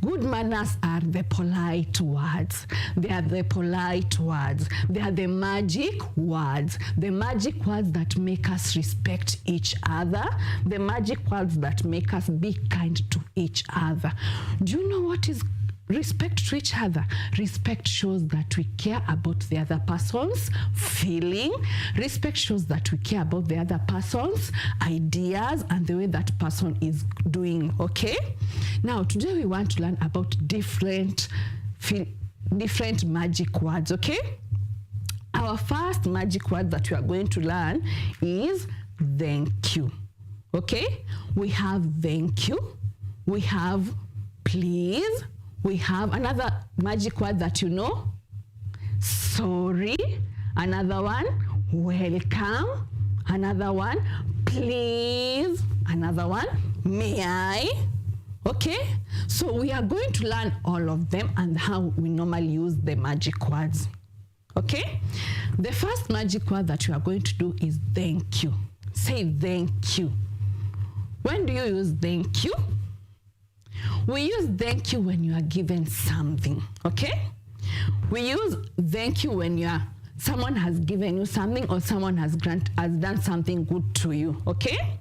Good manners are the polite words. They are the polite words. They are the magic words. The magic words that make us respect each other. The magic words that make us be kind to each other. Do you know what is respect to each other? Respect shows that we care about the other person's feeling. Respect shows that we care about the other person's ideas and the way that person is doing, okay? Now, today we want to learn about different magic words, okay? Our first magic word that we are going to learn is thank you, okay? We have thank you. We have please. We have another magic word that you know, sorry. Another one, welcome. Another one, please. Another one, may I. Okay, so we are going to learn all of them and how we normally use the magic words. Okay, the first magic word that you are going to do is thank you. Say thank you. When do you use thank you? We use thank you when you are given something, okay? We use thank you when someone has given you something or someone has done something good to you, okay?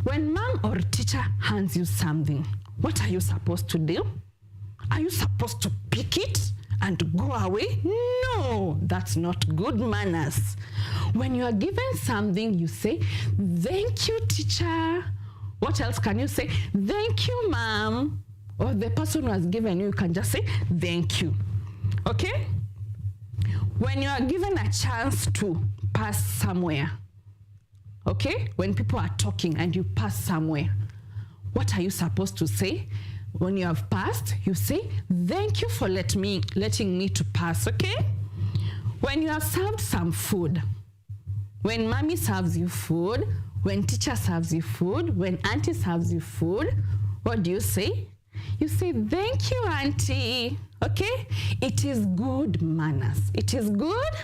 When mom or teacher hands you something, what are you supposed to do? Are you supposed to pick it and go away? No, that's not good manners. When you are given something, you say, thank you, teacher. What else can you say? Thank you, mom. Or the person who has given you can just say, thank you. Okay? When you are given a chance to pass somewhere, okay? When people are talking and you pass somewhere, what are you supposed to say? When you have passed, you say, thank you for letting me to pass, okay? When you have served some food, when mommy serves you food, when teacher serves you food, when auntie serves you food, what do you say? You say, thank you, auntie. Okay? It is good manners. It is good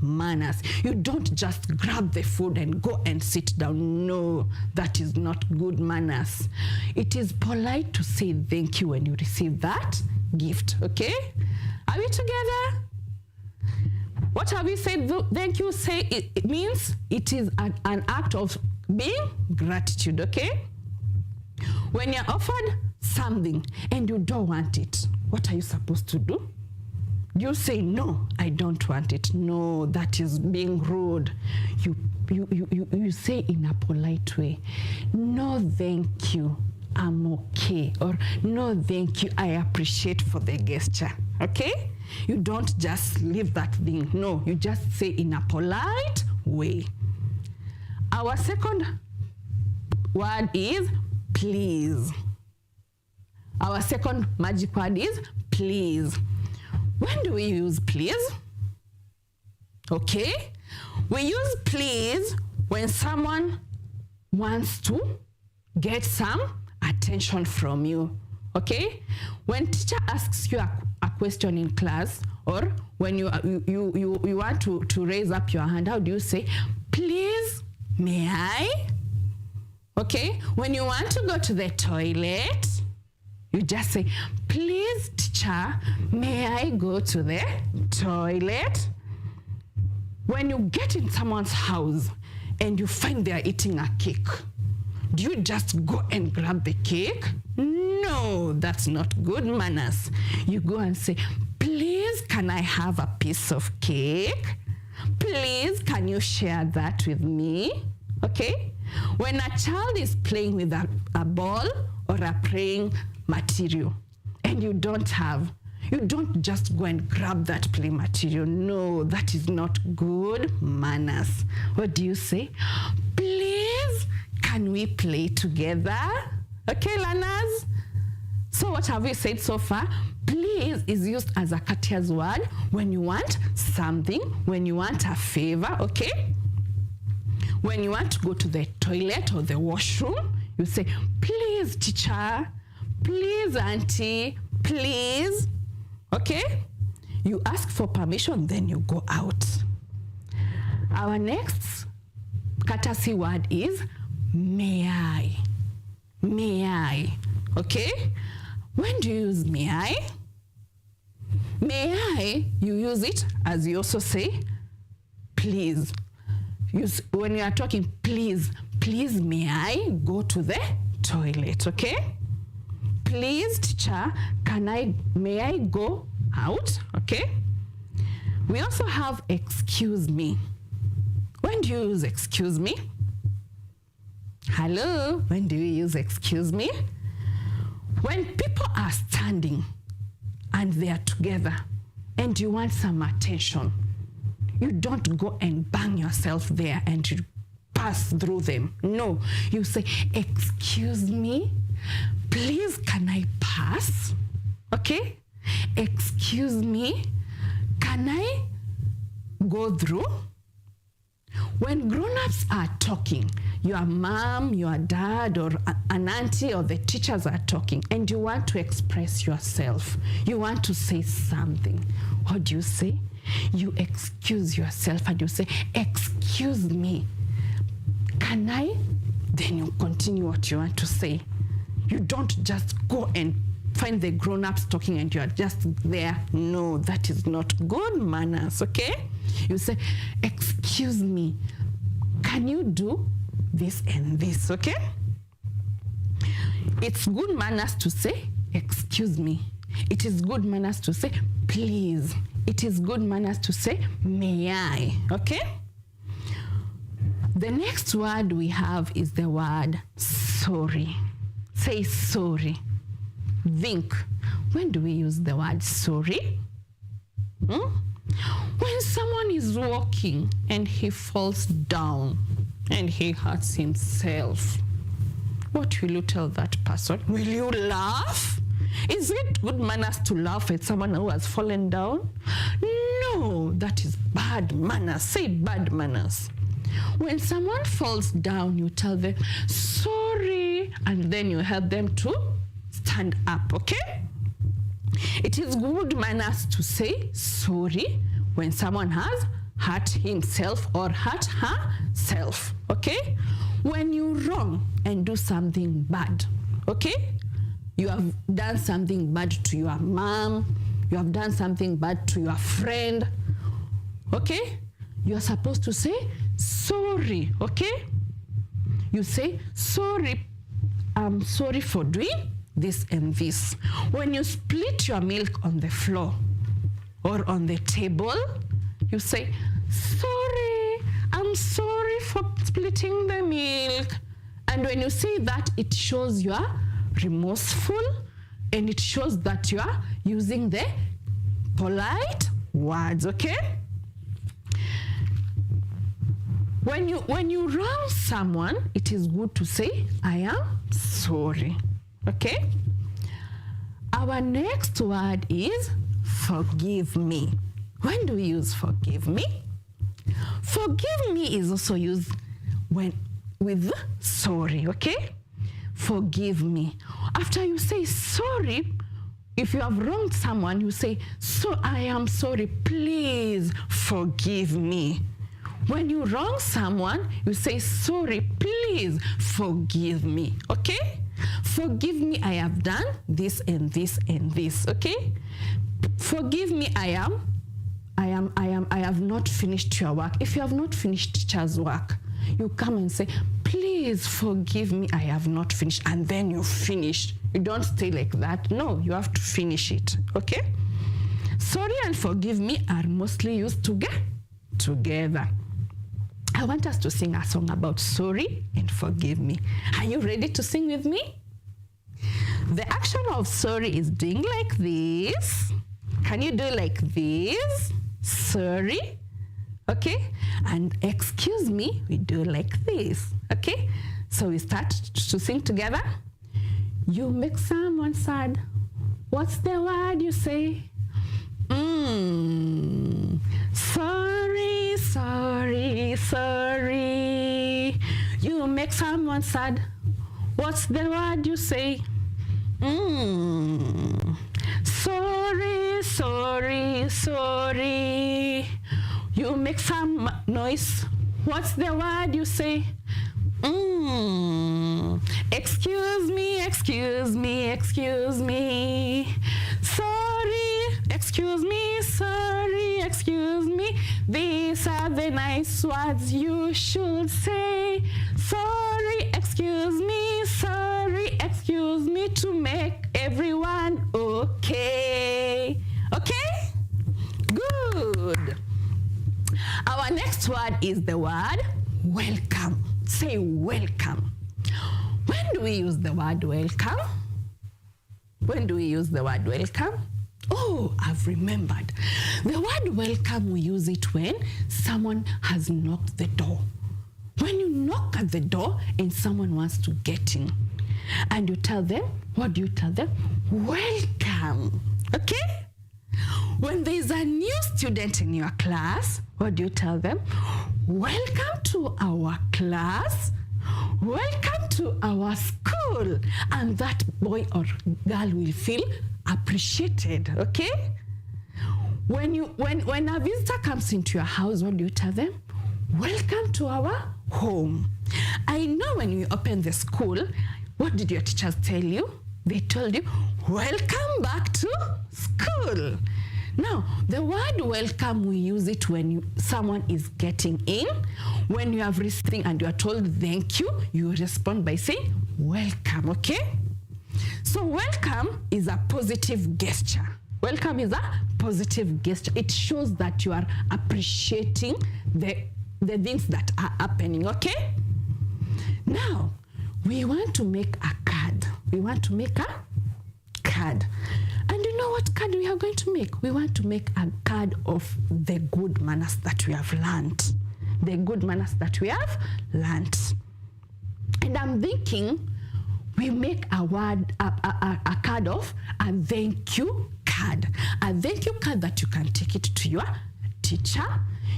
manners. You don't just grab the food and go and sit down. No, that is not good manners. It is polite to say thank you when you receive that gift. Okay? Are we together? What have we said? Thank you. Say it means it is an act of being gratitude, okay? When you're offered something and you don't want it, what are you supposed to do? You say, no, I don't want it. No, that is being rude. You say in a polite way, no, thank you, I'm okay. Or no, thank you, I appreciate for the gesture, okay? You don't just leave that thing. No, you just say in a polite way. Our second word is please. Our second magic word is please. When do we use please? Okay. We use please when someone wants to get some attention from you. Okay. When teacher asks you a question in class, or when you want to raise up your hand, how do you say, please, may I? Okay. When you want to go to the toilet, you just say, please, teacher, may I go to the toilet? When you get in someone's house and you find they are eating a cake, do you just go and grab the cake? No, that's not good manners. You go and say, please, can I have a piece of cake? Please, can you share that with me? Okay? When a child is playing with a ball or a playing material and you don't just go and grab that play material. No, that is not good manners. What do you say? Please, can we play together? Okay, learners? So what have we said so far? Please is used as a courteous word when you want something, when you want a favor, okay? When you want to go to the toilet or the washroom, you say, please, teacher, please, auntie, please. Okay? You ask for permission, then you go out. Our next courtesy word is may I. May I. Okay? When do you use may I? May I, you use it as you also say, please. When you are talking, please, may I go to the toilet, okay? Please, teacher, may I go out, okay? We also have excuse me. When do you use excuse me? Hello, when do you use excuse me? When people are standing and they are together and you want some attention, you don't go and bang yourself there and you pass through them. No, you say, excuse me, please can I pass? Okay? Excuse me, can I go through? When grown-ups are talking, your mom, your dad, or an auntie or the teachers are talking, and you want to express yourself, you want to say something, what do you say? You excuse yourself and you say, excuse me, can I? Then you continue what you want to say. You don't just go and find the grown-ups talking and you're just there. No, that is not good manners, okay? You say, excuse me, can you do this and this, okay? It's good manners to say, excuse me. It is good manners to say, please. It is good manners to say, may I, okay? The next word we have is the word sorry. Say sorry. Think. When do we use the word sorry? When someone is walking and he falls down and he hurts himself, what will you tell that person? Will you laugh? Is it good manners to laugh at someone who has fallen down? No, that is bad manners. Say bad manners. When someone falls down, you tell them, sorry, and then you help them to stand up, okay? It is good manners to say sorry when someone has hurt himself or hurt herself, okay? When you wrong and do something bad, okay? You have done something bad to your mom, you have done something bad to your friend, okay? You are supposed to say sorry, okay? You say, sorry, I'm sorry for doing this and this. When you split your milk on the floor or on the table, you say, sorry, I'm sorry for splitting the milk. And when you say that, it shows you are remorseful and it shows that you are using the polite words, okay? When you wrong someone, it is good to say, I am sorry, okay? Our next word is forgive me. When do we use forgive me? Forgive me is also used with sorry, okay? Forgive me. After you say sorry, if you have wronged someone, you say, so I am sorry, please forgive me. When you wrong someone, you say, sorry, please forgive me, okay? Forgive me, I have done this and this and this, okay? Forgive me, I have not finished your work. If you have not finished teacher's work, you come and say, please forgive me, I have not finished, and then you finish. You don't stay like that. No, you have to finish it, okay? Sorry and forgive me are mostly used together. I want us to sing a song about sorry and forgive me. Are you ready to sing with me? The action of sorry is doing like this. Can you do like this? Sorry. Okay? And excuse me, we do like this. Okay? So we start to sing together. You make someone sad. What's the word you say? Sorry, sorry, sorry. You make someone sad. What's the word you say? Sorry, sorry, sorry. You make some noise. What's the word you say? Excuse me, excuse me, excuse me. Sorry, excuse me, sorry, excuse me. These are the nice words you should say. Sorry, excuse me to make everyone okay. Okay? Good. Our next word is the word welcome. Say welcome. When do we use the word welcome? When do we use the word welcome? Oh, I've remembered. The word welcome, we use it when someone has knocked the door. When you knock at the door and someone wants to get in, and you tell them, what do you tell them? Welcome. Okay? When there is a new student in your class, what do you tell them? Welcome to our class. Welcome to our school. And that boy or girl will feel appreciated, okay? When a visitor comes into your house, what do you tell them? Welcome to our home. I know when you open the school, what did your teachers tell you? They told you, welcome back to school. Now, the word welcome, we use it when someone is getting in. When you have received and you are told thank you, you respond by saying welcome, okay? So welcome is a positive gesture. Welcome is a positive gesture. It shows that you are appreciating the things that are happening, okay? Now, we want to make a card. We want to make a card. And you know what card we are going to make? We want to make a card of the good manners that we have learned. The good manners that we have learned. And I'm thinking we make a card of a thank you card. A thank you card that you can take it to your teacher,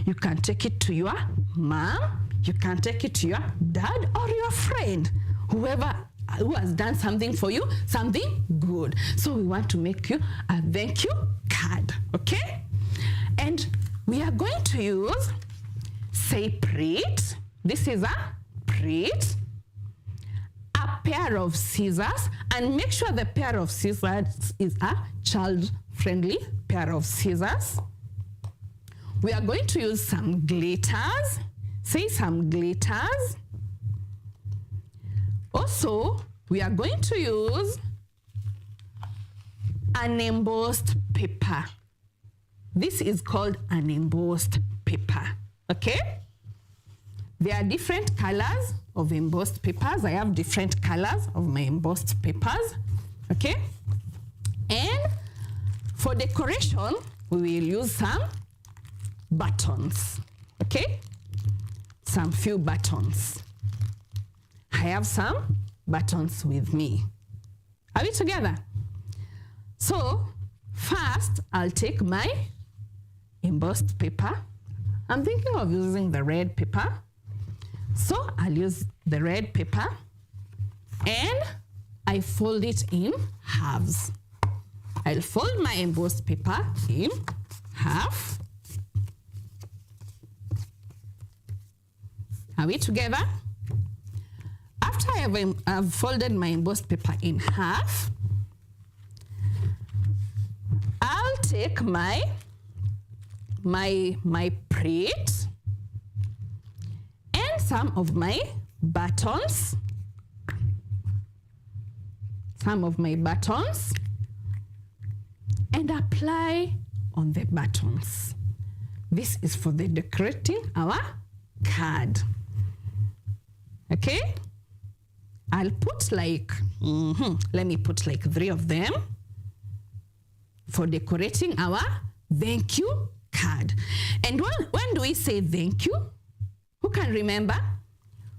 you can take it to your mom, you can take it to your dad or your friend, whoever who has done something for you, something good. So we want to make you a thank you card, okay? And we are going to use, say, print. This is a print, a pair of scissors, and make sure the pair of scissors is a child-friendly pair of scissors. We are going to use some glitters. Say some glitters. Also, we are going to use an embossed paper. This is called an embossed paper, okay? There are different colors of embossed papers. I have different colors of my embossed papers, okay? And for decoration, we will use some buttons, okay? Some few buttons. I have some buttons with me. Are we together? So first, I'll take my embossed paper. I'm thinking of using the red paper. So I'll use the red paper and I fold it in halves. I'll fold my embossed paper in half. Are we together? After I've folded my embossed paper in half, I'll take my print and some of my buttons, and apply on the buttons. This is for the decorating our card. Okay? I'll put like, let me put like 3 of them for decorating our thank you card. And when do we say thank you? Who can remember?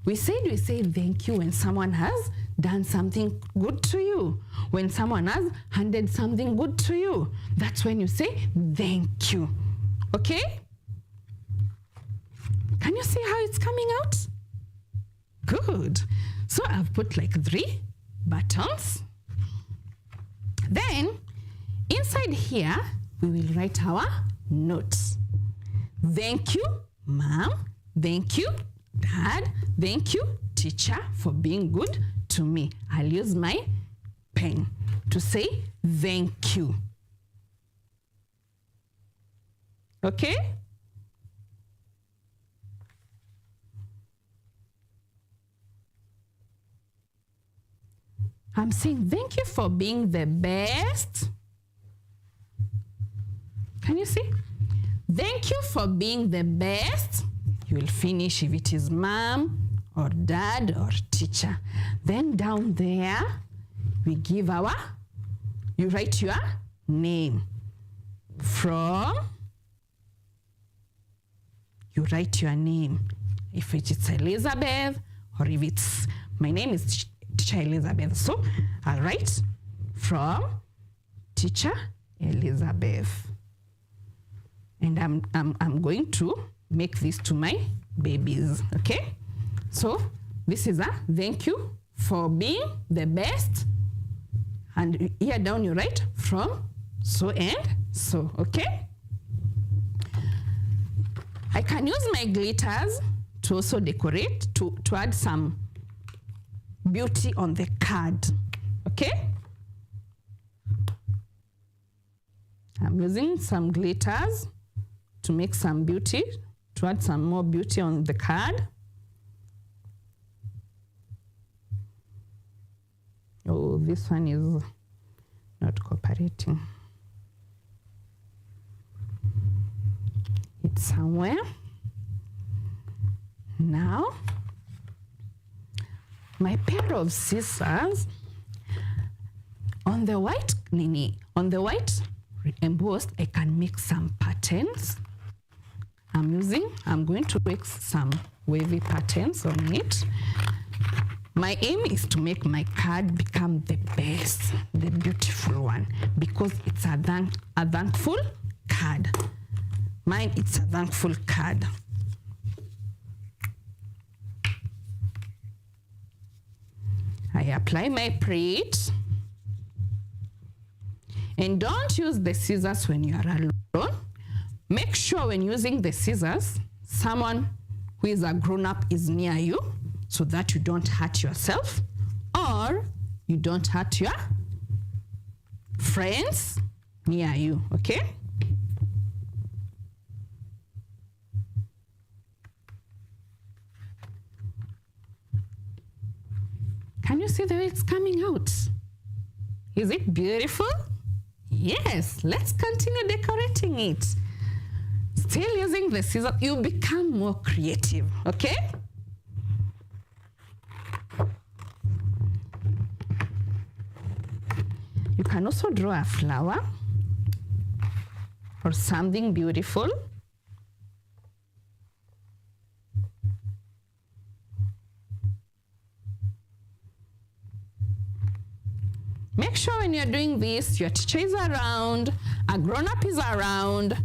We say thank you when someone has done something good to you. When someone has handed something good to you. That's when you say thank you. Okay? Can you see how it's coming out? Good. So I've put like 3 buttons. Then inside here, we will write our notes. Thank you, Mom. Thank you, Dad. Thank you, teacher, for being good to me. I'll use my pen to say thank you. Okay? I'm saying thank you for being the best. Can you see? Thank you for being the best. You will finish if it is mom or dad or teacher. Then down there, we give you write your name. From, you write your name. If it's Elizabeth, or if it's, my name is Teacher Elizabeth. So I'll write from Teacher Elizabeth. And I'm going to make this to my babies, okay? So this is a thank you for being the best. And here down you write from so and so, okay? I can use my glitters to also decorate, to add some beauty on the card, okay? I'm using some glitters to make some beauty, to add some more beauty on the card. Oh, this one is not cooperating. It's somewhere. Now, my pair of scissors, on the white embossed, I can make some patterns. I'm going to make some wavy patterns on it. My aim is to make my card become the best, the beautiful one, because it's a thankful card. Mine, it's a thankful card. I apply my plate. And don't use the scissors when you are alone. Make sure when using the scissors, someone who is a grown-up is near you so that you don't hurt yourself or you don't hurt your friends near you, okay? Can you see the way it's coming out? Is it beautiful? Yes, let's continue decorating it. Still using the scissors, you become more creative, okay? You can also draw a flower or something beautiful. Make sure when you're doing this, your teacher is around, a grown-up is around,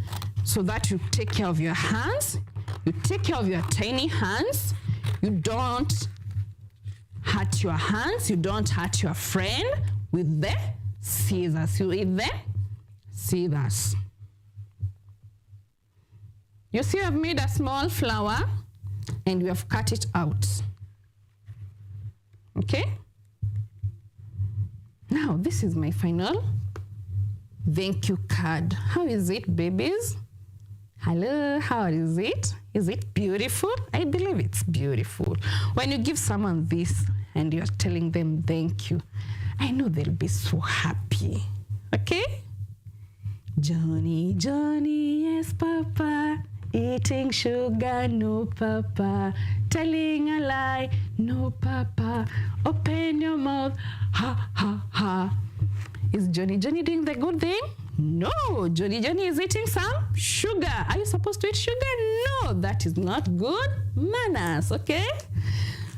so that you take care of your hands, you take care of your tiny hands, you don't hurt your hands, you don't hurt your friend with the scissors. You with the scissors. You see, I've made a small flower and we have cut it out. Okay? Now, this is my final thank you card. How is it, babies? Hello, how is it? Is it beautiful? I believe it's beautiful. When you give someone this and you're telling them thank you, I know they'll be so happy. Okay? Johnny, Johnny, yes, Papa. Eating sugar, no, Papa. Telling a lie, no, Papa. Open your mouth, ha, ha, ha. Is Johnny doing the good thing? No, Johnny is eating some sugar. Are you supposed to eat sugar? No, that is not good manners, okay?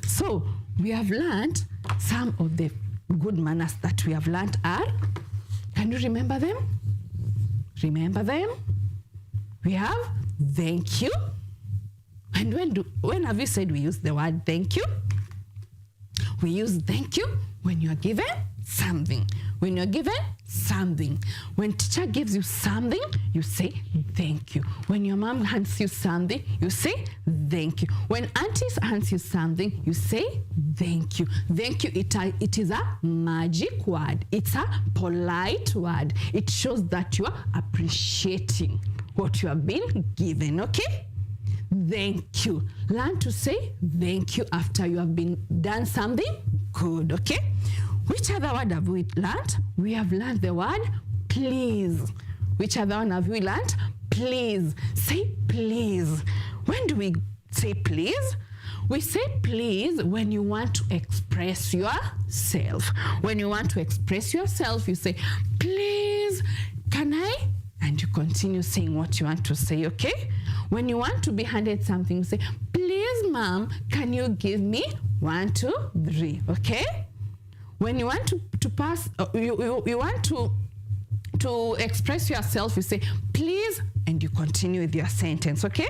So we have learned some of the good manners that we have learned are, can you remember them? Remember them? We have thank you. And when have you said we use the word thank you? We use thank you when you're given something. When you're given something. When teacher gives you something, you say thank you. When your mom hands you something, you say thank you. When aunties hands you something, you say thank you. Thank you, it is a magic word. It's a polite word. It shows that you are appreciating what you have been given, okay? Thank you. Learn to say thank you after you have been done something good, okay? Which other word have we learned? We have learned the word please. Which other one have we learned? Please. Say please. When do we say please? We say please when you want to express yourself. When you want to express yourself, you say, please, can I? And you continue saying what you want to say, okay? When you want to be handed something, you say, please, mom, can you give me 1, 2, 3, okay? When you want to pass, you want to express yourself, you say, please, and you continue with your sentence, okay?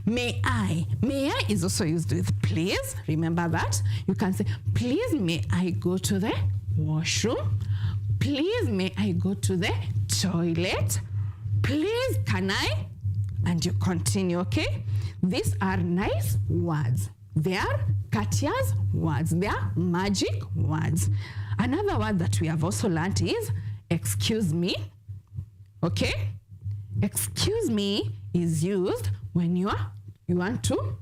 May I? May I is also used with please. Remember that? You can say, please, may I go to the washroom? Please, may I go to the toilet? Please, can I? And you continue, okay? These are nice words. They are Katya's words. They are magic words. Another word that we have also learned is excuse me. Okay? Excuse me is used when you want to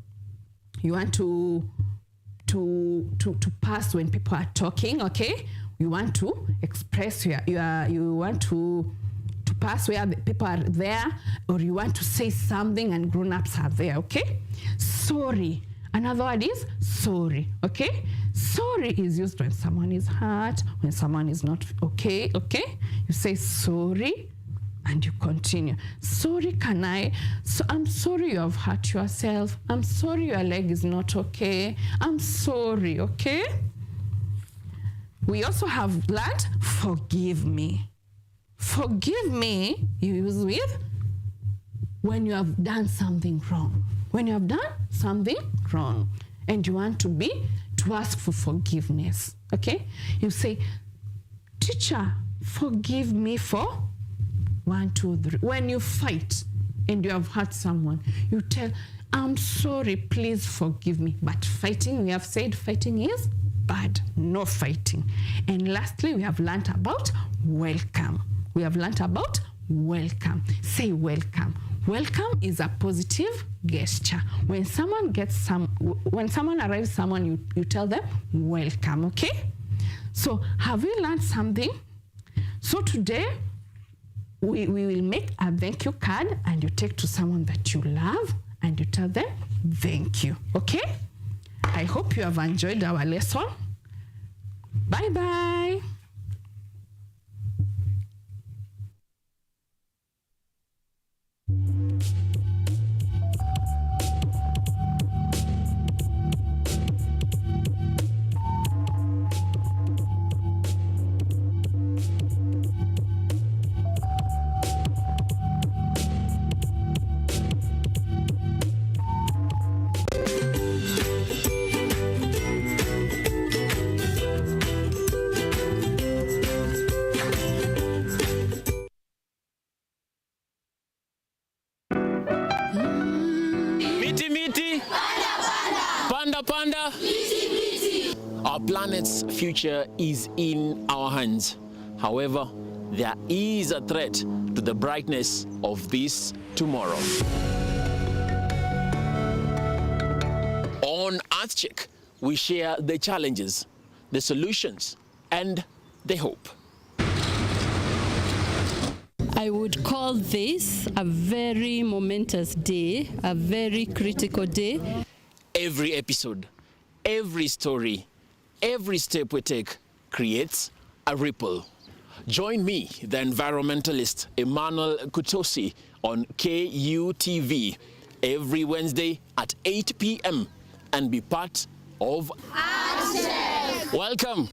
pass when people are talking, okay? You want to express you want to pass where the people are there, or you want to say something and grown-ups are there, okay? Sorry. Another word is sorry, okay? Sorry is used when someone is hurt, when someone is not okay, okay? You say sorry and you continue. Sorry, can I? So I'm sorry you have hurt yourself. I'm sorry your leg is not okay. I'm sorry, okay? We also have learned forgive me. Forgive me, you use with when you have done something wrong. When you have done something wrong and you want to ask for forgiveness, okay? You say, teacher, forgive me for 1, 2, 3. When you fight and you have hurt someone, you tell, I'm sorry, please forgive me. But fighting, we have said fighting is bad, no fighting. And lastly, we have learned about welcome. We have learned about welcome. Say welcome. Welcome is a positive gesture. When someone arrives, you tell them welcome, okay? So have we learned something? So today we will make a thank you card and you take to someone that you love and you tell them thank you, okay? I hope you have enjoyed our lesson. Bye-bye. Our planet's future is in our hands. However, there is a threat to the brightness of this tomorrow. On Earth Check, we share the challenges, the solutions, and the hope. I would call this a very momentous day, a very critical day. Every episode, every story, every step we take creates a ripple. Join me, the environmentalist Emmanuel Kutosi, on KUTV every Wednesday at 8 p.m. and be part of Earth Check. Welcome.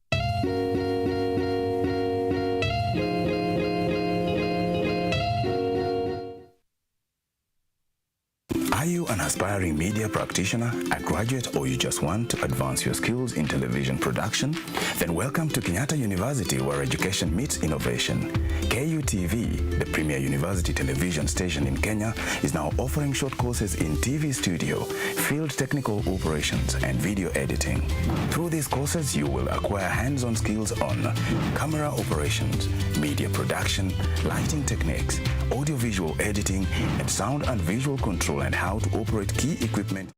Are you an aspiring media practitioner, a graduate, or you just want to advance your skills in television production? Then welcome to Kenyatta University, where education meets innovation. KUTV, the premier university television station in Kenya, is now offering short courses in TV studio, field technical operations, and video editing. Through these courses, you will acquire hands-on skills on camera operations, media production, lighting techniques, audiovisual editing, and sound and visual control, and how to operate key equipment.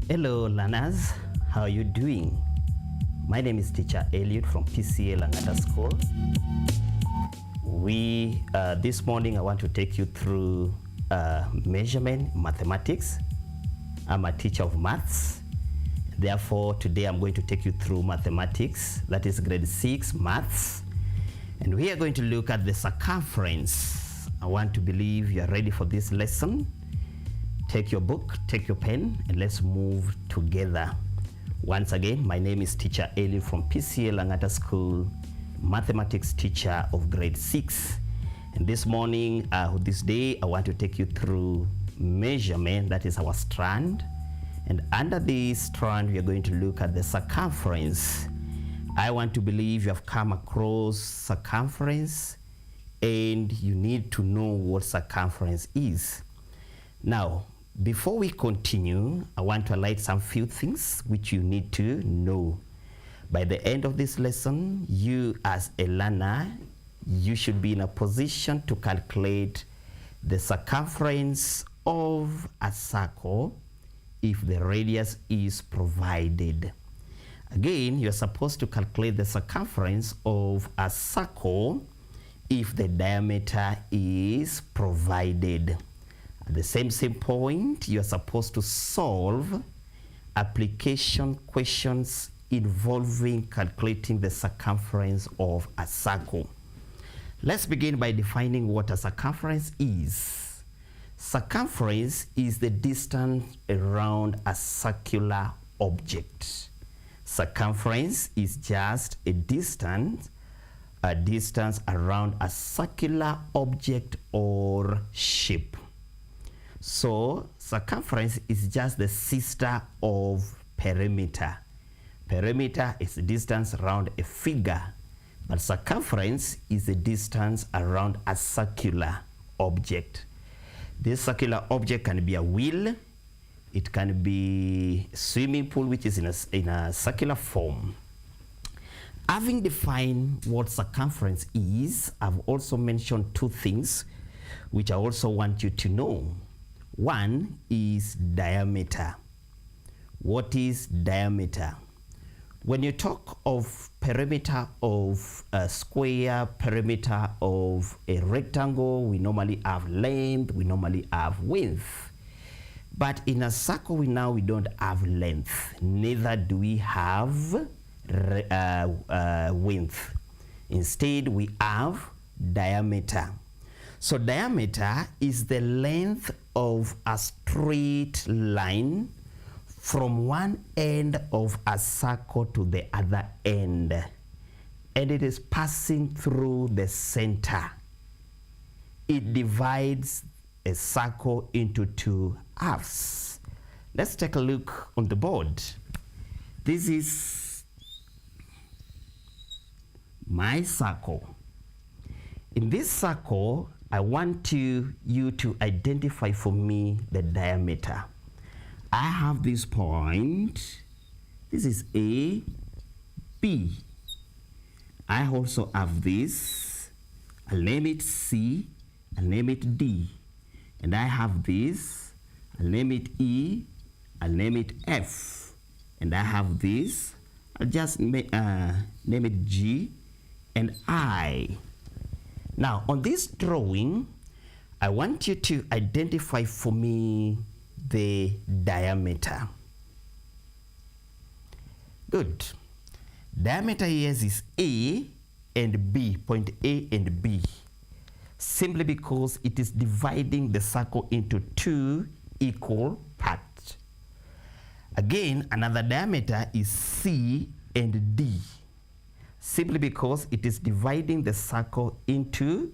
Hello learners, how are you doing? My name is teacher Elliot from PCA Langata School. This morning I want to take you through measurement mathematics. I'm a teacher of maths. Therefore, today I'm going to take you through mathematics, that is grade 6 maths. And we are going to look at the circumference. I want to believe you are ready for this lesson. Take your book, take your pen, and let's move together. Once again, my name is teacher Eli from PCA Langata School, mathematics teacher of grade 6. And this morning, this day, I want to take you through measurement, that is our strand. And under this strand, we are going to look at the circumference. I want to believe you have come across circumference and you need to know what circumference is. Now, before we continue, I want to highlight some few things which you need to know. By the end of this lesson, you as a learner, you should be in a position to calculate the circumference of a circle if the radius is provided. Again, you're supposed to calculate the circumference of a circle if the diameter is provided. At the same point, you're supposed to solve application questions involving calculating the circumference of a circle. Let's begin by defining what a circumference is. Circumference is the distance around a circular object. Circumference is just a distance around a circular object or shape. So circumference is just the sister of perimeter. Perimeter is the distance around a figure, but circumference is the distance around a circular object. This circular object can be a wheel, it can be a swimming pool which is in a circular form. Having defined what circumference is, I've also mentioned two things which I also want you to know. One is diameter. What is diameter? When you talk of perimeter of a square, perimeter of a rectangle, we normally have length, we normally have width. But in a circle, we don't have length, neither do we have width. Instead, we have diameter. So diameter is the length of a straight line from one end of a circle to the other end, and it is passing through the center. It divides a circle into two halves. Let's take a look on the board. This is my circle. In this circle, I want you to identify for me the diameter. I have this point. This is A, B. I also have this. I'll name it C. I'll name it D. And I have this. I'll name it E. I'll name it F. And I have this. I'll just name it G and I. Now, on this drawing, I want you to identify for me the diameter. Good. Diameter here is A and B, point A and B, simply because it is dividing the circle into two equal parts. Again, another diameter is C and D, simply because it is dividing the circle into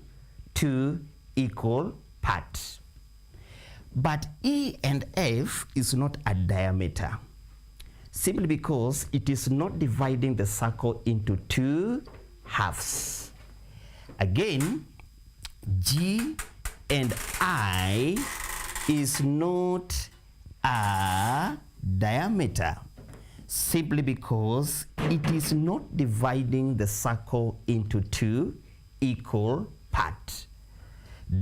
two equal parts. But E and F is not a diameter, simply because it is not dividing the circle into two halves. Again, G and I is not a diameter, simply because it is not dividing the circle into two equal parts.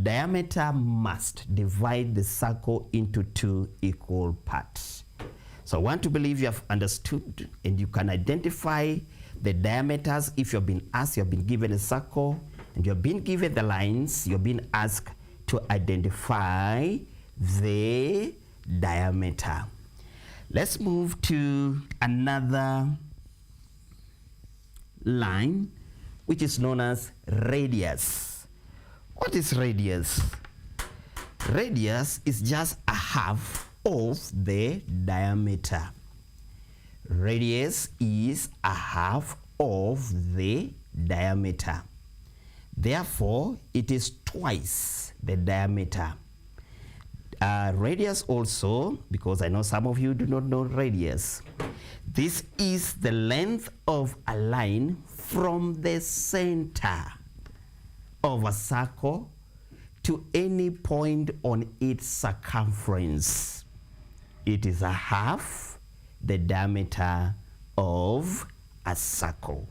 Diameter must divide the circle into two equal parts. So I want to believe you have understood and you can identify the diameters. If you've been asked, you've been given a circle and you've been given the lines, you've been asked to identify the diameter. Let's move to another line, which is known as radius. What is radius? Radius is just a half of the diameter. Radius is a half of the diameter. Therefore, it is twice the diameter. Radius also, because I know some of you do not know radius, this is the length of a line from the center of a circle to any point on its circumference. It is a half the diameter of a circle.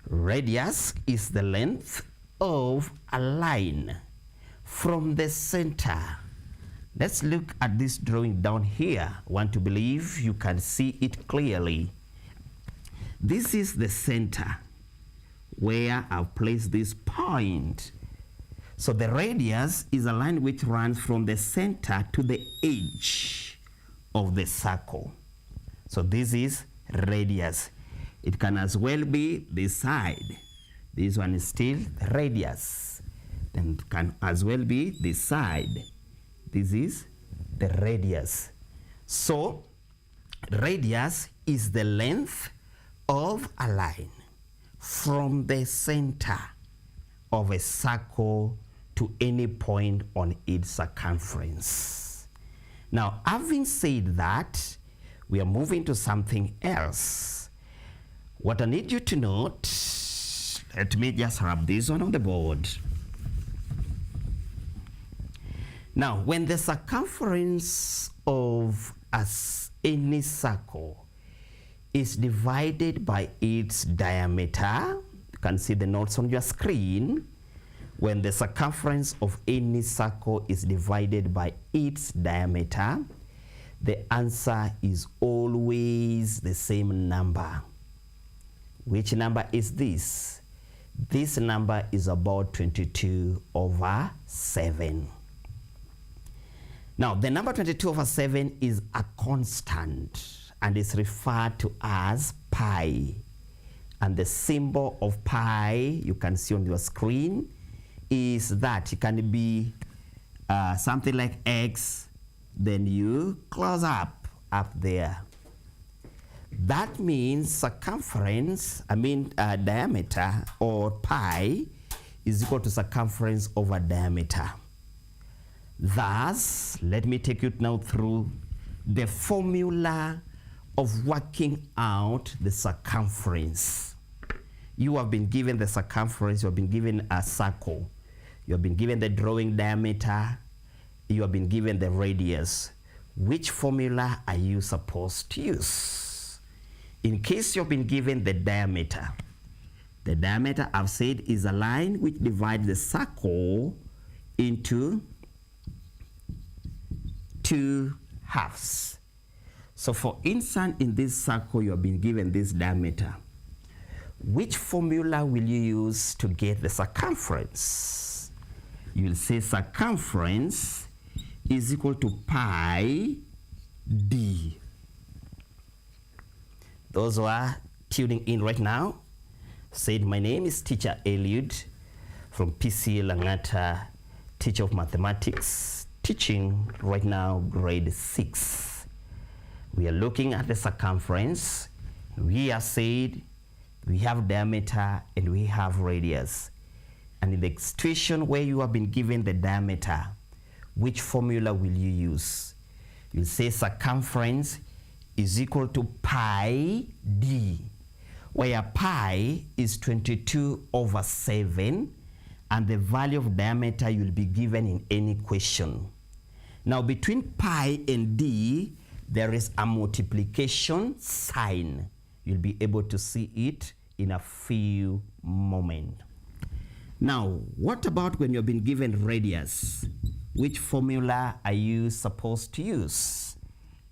Radius is the length of a line from the center. Let's look at this drawing down here. I want to believe you can see it clearly. This is the center where I've placed this point. So the radius is a line which runs from the center to the edge of the circle. So this is radius. It can as well be this side. This one is still radius. Then it can as well be this side. This is the radius. So radius is the length of a line from the center of a circle to any point on its circumference. Now, having said that, we are moving to something else. What I need you to note, let me just rub this one on the board. Now, when the circumference of any circle is divided by its diameter, you can see the notes on your screen. When the circumference of any circle is divided by its diameter, the answer is always the same number. Which number is this? This number is about 22/7. Now, the number 22/7 is a constant and is referred to as pi. And the symbol of pi, you can see on your screen, is that it can be something like x, then you close up there. That means circumference, diameter, or pi is equal to circumference over diameter. Thus, let me take you now through the formula of working out the circumference. You have been given the circumference, you have been given a circle, you have been given the drawing diameter, you have been given the radius. Which formula are you supposed to use? In case you've been given the diameter I've said is a line which divides the circle into two halves. So for instance, in this circle, you have been given this diameter. Which formula will you use to get the circumference? You'll say circumference is equal to pi d. Those who are tuning in right now said, my name is Teacher Eliud from PCA Langata, teacher of mathematics, teaching right now grade 6. We are looking at the circumference. We are said we have diameter and we have radius. And in the situation where you have been given the diameter, which formula will you use? You'll say circumference is equal to pi d, where pi is 22/7 and the value of diameter you'll be given in any question. Now between pi and d, there is a multiplication sign. You'll be able to see it in a few moments. Now, what about when you've been given radius? Which formula are you supposed to use?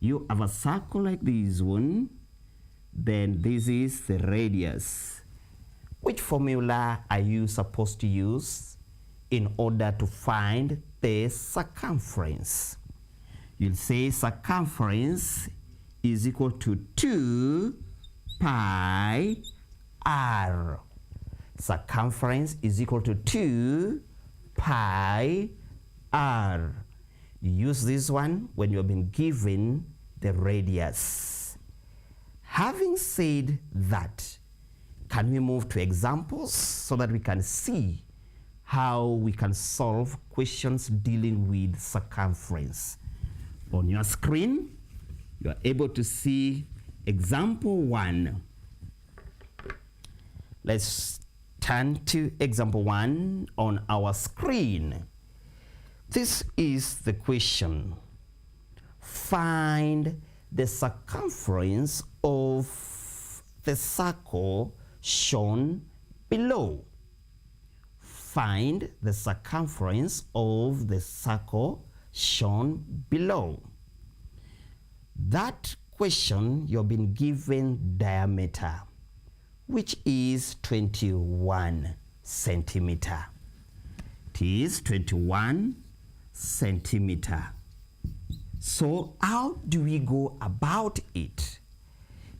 You have a circle like this one, then this is the radius. Which formula are you supposed to use in order to find the circumference? You'll say circumference is equal to 2 pi r. Circumference is equal to 2 pi r. You use this one when you have been given the radius. Having said that, can we move to examples so that we can see how we can solve questions dealing with circumference? On your screen, you are able to see example 1. Let's turn to example 1 on our screen. This is the question. Find the circumference of the circle shown below. Find the circumference of the circle shown below. That question, you've been given diameter, which is 21 centimeter. It is 21 centimeter. So how do we go about it?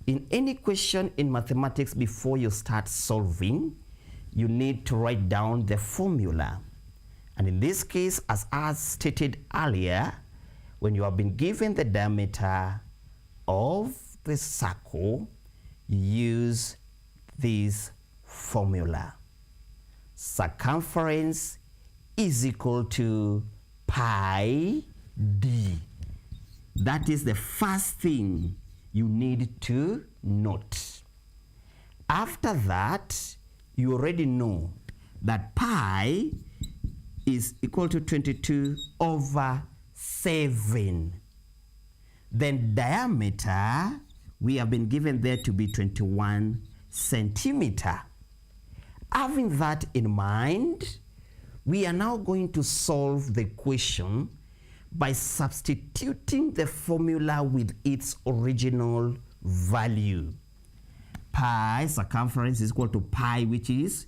In any question in mathematics, before you start solving, you need to write down the formula. And in this case, as stated earlier, when you have been given the diameter of the circle, you use this formula. Circumference is equal to pi d. That is the first thing you need to note. After that, you already know that pi is equal to 22 over 7. Then diameter, we have been given there to be 21 centimeter. Having that in mind, we are now going to solve the question by substituting the formula with its original value. Pi, circumference, is equal to pi, which is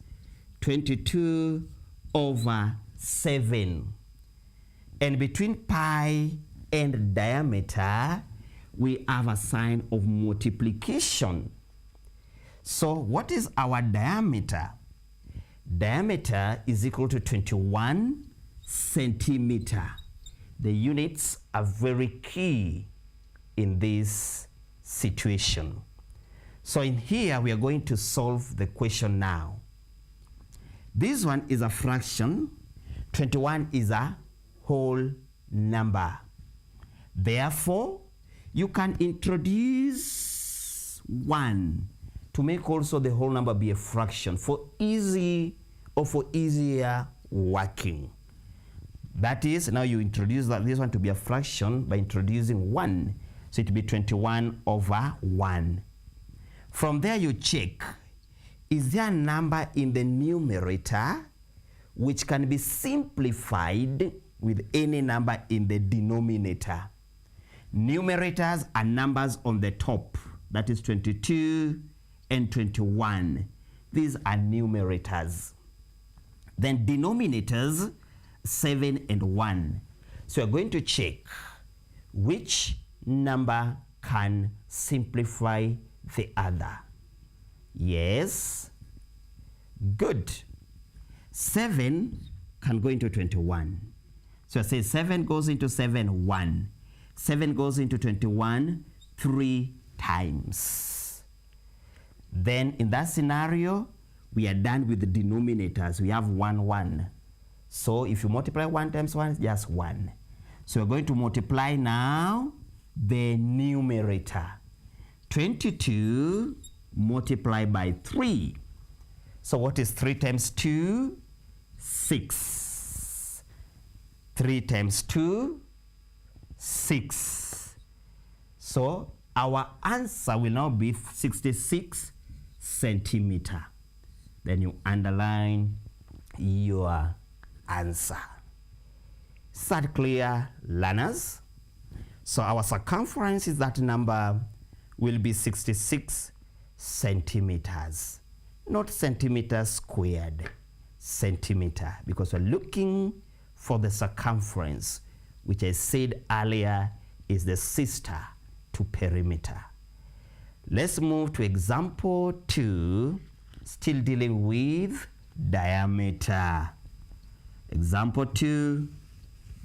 22 over 7. And between pi and diameter, we have a sign of multiplication. So what is our diameter? Diameter is equal to 21 centimeter. The units are very key in this situation. So in here, we are going to solve the question now. This one is a fraction. 21 is a whole number. Therefore, you can introduce 1 to make also the whole number be a fraction for easy or for easier working. That is, now you introduce this one to be a fraction by introducing 1. So it will be 21 over 1. From there you check, is there a number in the numerator which can be simplified with any number in the denominator? Numerators are numbers on the top, that is 22 and 21. These are numerators. Then denominators, 7 and 1. So we're going to check which number can simplify the other. Yes, good. 7 can go into 21. So I say 7 goes into 7, 1. 7 goes into 21 3 times. Then in that scenario, we are done with the denominators. We have 1, 1. So if you multiply 1 times 1, it's just 1. So we're going to multiply now the numerator. 22 multiplied by 3. So what is 3 times 2? 6. 3 times 2? 6. So our answer will now be 66 centimeter. Then you underline your answer. Is that clear, learners? So our circumference is that number will be 66 centimeters, not centimeters squared, centimeter, because we're looking for the circumference, which I said earlier is the sister to perimeter. Let's move to example 2, still dealing with diameter. Example 2,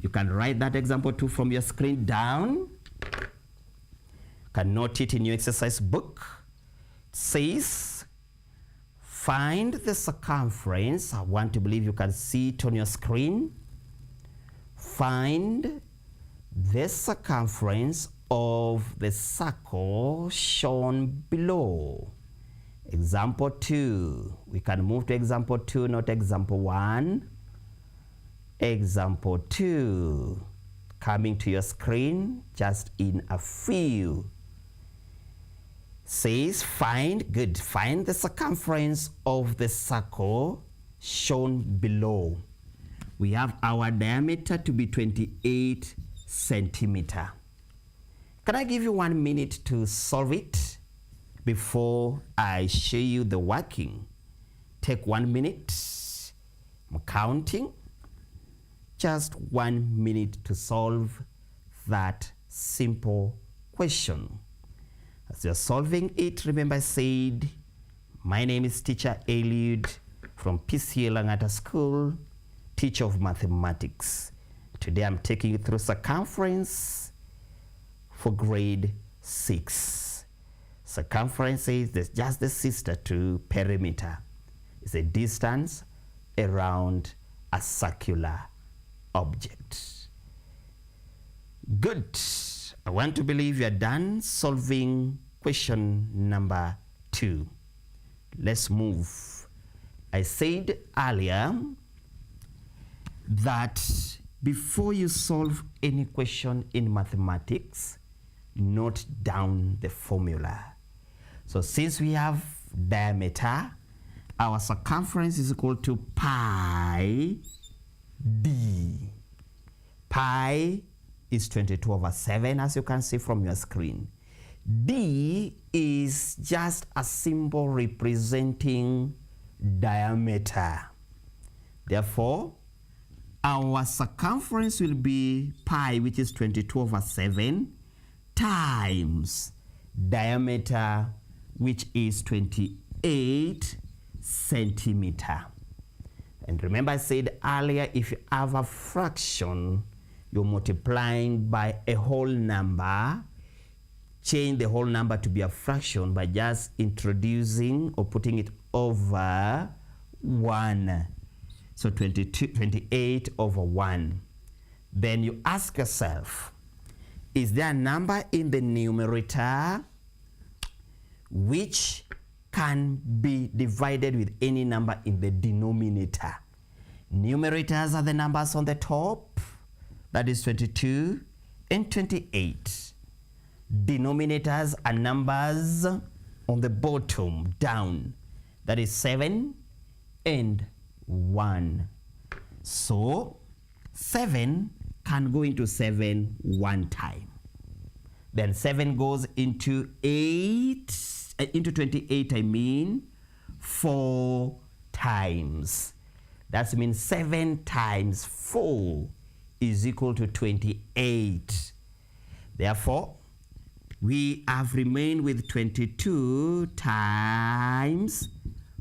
you can write that example 2 from your screen down. You can note it in your exercise book. It says, find the circumference. I want to believe you can see it on your screen. Find the circumference of the circle shown below. Example 2. We can move to example 2, not example 1. Example 2. Coming to your screen just in a few. Says find the circumference of the circle shown below. We have our diameter to be 28 centimeter. Can I give you 1 minute to solve it before I show you the working? Take 1 minute. I'm counting. Just 1 minute to solve that simple question. As you're solving it, remember I said, my name is Teacher Eliud from PCA Langata School, teacher of mathematics. Today I'm taking you through circumference for grade 6. Circumference is just the sister to perimeter. It's a distance around a circular object. Good. I want to believe you're done solving question number 2. Let's move. I said earlier that before you solve any question in mathematics, note down the formula. So since we have diameter, our circumference is equal to pi d. Pi is 22/7, as you can see from your screen. D is just a symbol representing diameter. Therefore, our circumference will be pi, which is 22/7, times diameter, which is 28 centimeter. And remember I said earlier, if you have a fraction, you're multiplying by a whole number. Change the whole number to be a fraction by just introducing or putting it over 1. So 28/1. Then you ask yourself, is there a number in the numerator which can be divided with any number in the denominator? Numerators are the numbers on the top, that is 22 and 28. Denominators are numbers on the bottom, down, that is 7 and 1. So 7 can go into 7 one time. Then 7 goes into 28, I mean, 4 times. That means 7 times 4 is equal to 28. Therefore, we have remained with 22 times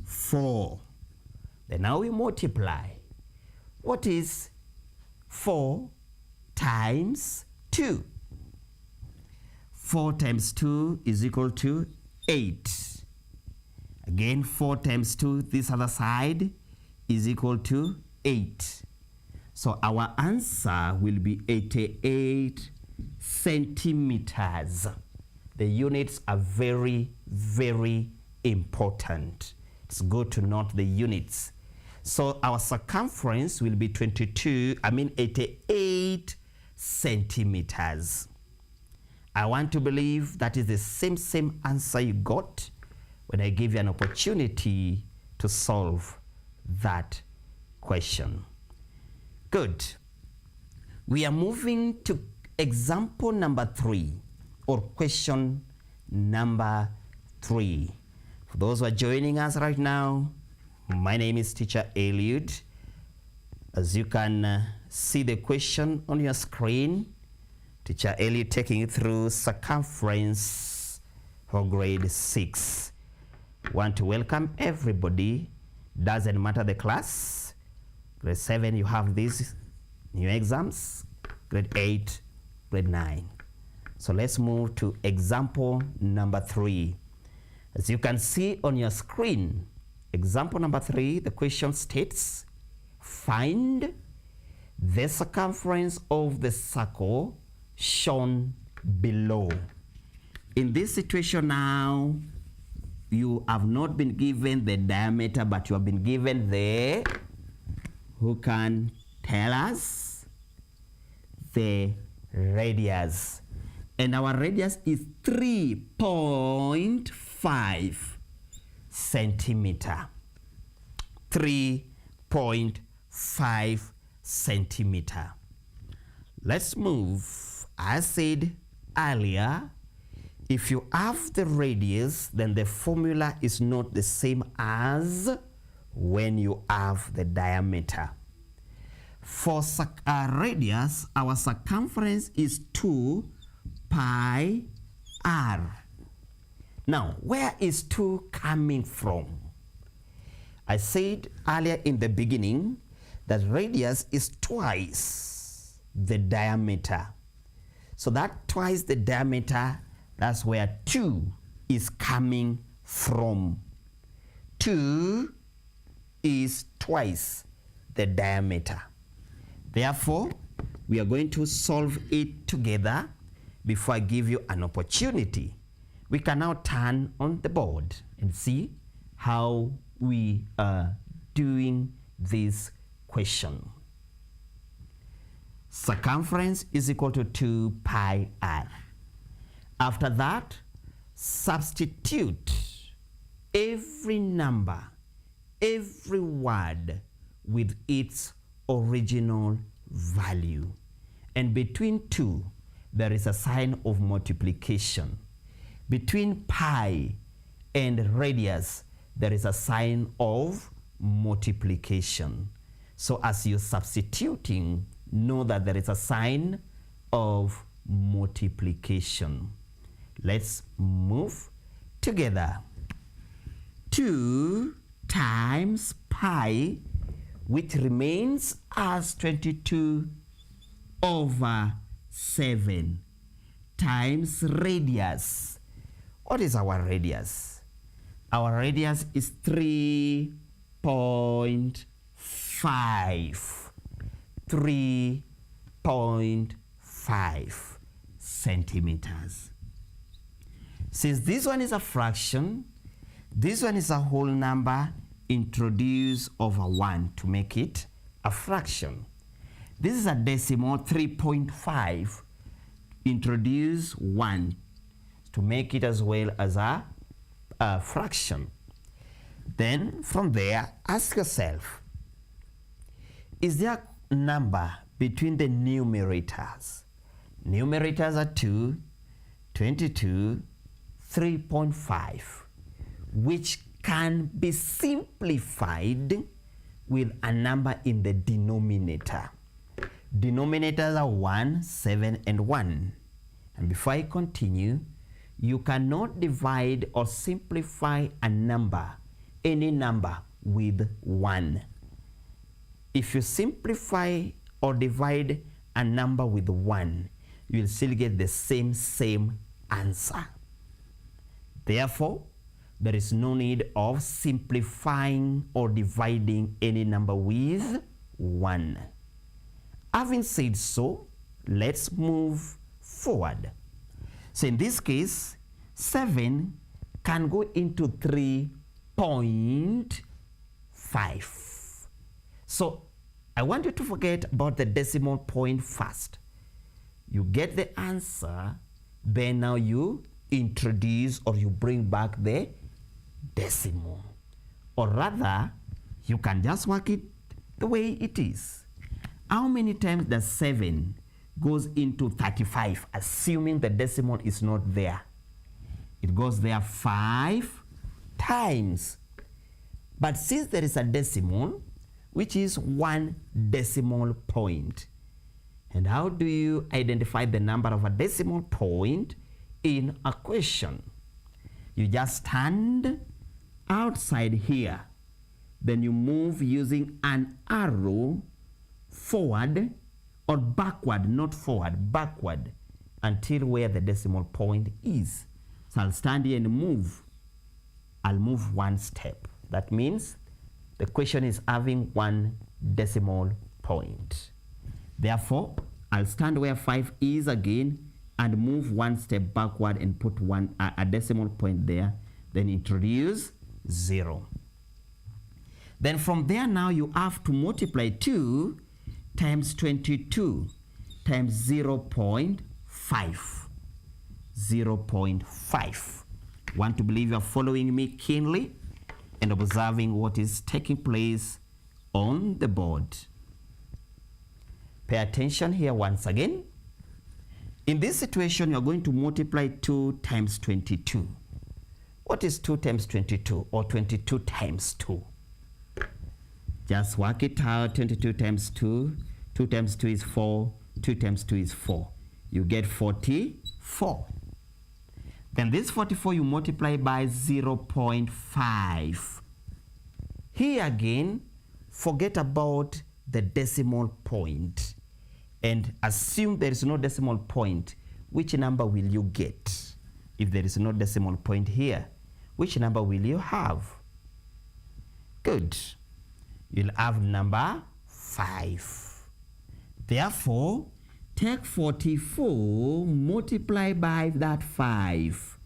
4. Then now we multiply. What is 4 times 2? 4 times 2 is equal to 8. Again, 4 times 2, this other side, is equal to 8. So our answer will be 88 centimeters. The units are very, very important. It's good to note the units. So our circumference will be 88 centimeters. I want to believe that is the same answer you got when I gave you an opportunity to solve that question. Good. We are moving to example number 3 or question number 3. For those who are joining us right now, my name is Teacher Eliud. As you can see the question on your screen, Teacher Eliud taking you through circumference for grade 6. Want to welcome everybody. Doesn't matter the class. Grade 7, you have these new exams. Grade 8, grade 9. So let's move to example number 3. As you can see on your screen, example number 3, the question states, find the circumference of the circle shown below. In this situation now, you have not been given the diameter, but you have been given the, who can tell us? The radius. And our radius is 3.5 centimeter. 3.5 centimeter. Let's move. I said earlier, if you have the radius, then the formula is not the same as when you have the diameter. For radius, our circumference is 2 pi r. Now, where is 2 coming from? I said earlier in the beginning that radius is twice the diameter. So that twice the diameter, that's where 2 is coming from. 2 is twice the diameter. Therefore, we are going to solve it together. Before I give you an opportunity, we can now turn on the board and see how we are doing this question. Circumference is equal to 2 pi r. After that, substitute every number, every word with its original value. And between 2, there is a sign of multiplication. Between pi and radius, there is a sign of multiplication. So as you're substituting, know that there is a sign of multiplication. Let's move together. 2 times pi, which remains as 22 over 7, times radius. What is our radius? Our radius is 3.5. 3.5 centimeters. Since this one is a fraction, this one is a whole number, introduce over 1 to make it a fraction. This is a decimal, 3.5. Introduce 1 to make it as well as a fraction. Then from there, ask yourself, is there a number between the numerators? Numerators are 2, 22, 3.5, which can be simplified with a number in the denominator. Denominators are 1, 7, and 1. And before I continue, you cannot divide or simplify a number, any number, with 1. If you simplify or divide a number with 1, you will still get the same answer. Therefore, there is no need of simplifying or dividing any number with 1. Having said so, let's move forward. So in this case, 7 can go into 3.5. So I want you to forget about the decimal point first. You get the answer, then now you introduce or you bring back the decimal. Or rather, you can just work it the way it is. How many times does 7 goes into 35, assuming the decimal is not there. It goes there 5 times. But since there is a decimal, which is 1 decimal point, and how do you identify the number of a decimal point in a question? You just stand outside here, then you move using an arrow forward or backward, not forward, backward, until where the decimal point is. So I'll stand here and move. I'll move 1 step. That means the question is having 1 decimal point. Therefore, I'll stand where 5 is again and move 1 step backward and put a decimal point there. Then introduce 0. Then from there now you have to multiply 2 times 22 times 0.5. 0.5. Want to believe you're following me keenly and observing what is taking place on the board. Pay attention here once again. In this situation, you're going to multiply 2 times 22. What is 2 times 22 or 22 times 2? Just work it out. 22 times 2. 2 times 2 is 4. 2 times 2 is 4. You get 44. Then this 44 you multiply by 0.5. Here again, forget about the decimal point and assume there is no decimal point. Which number will you get? If there is no decimal point here, which number will you have? Good. You'll have number 5. Therefore, take 44, multiply by that 5.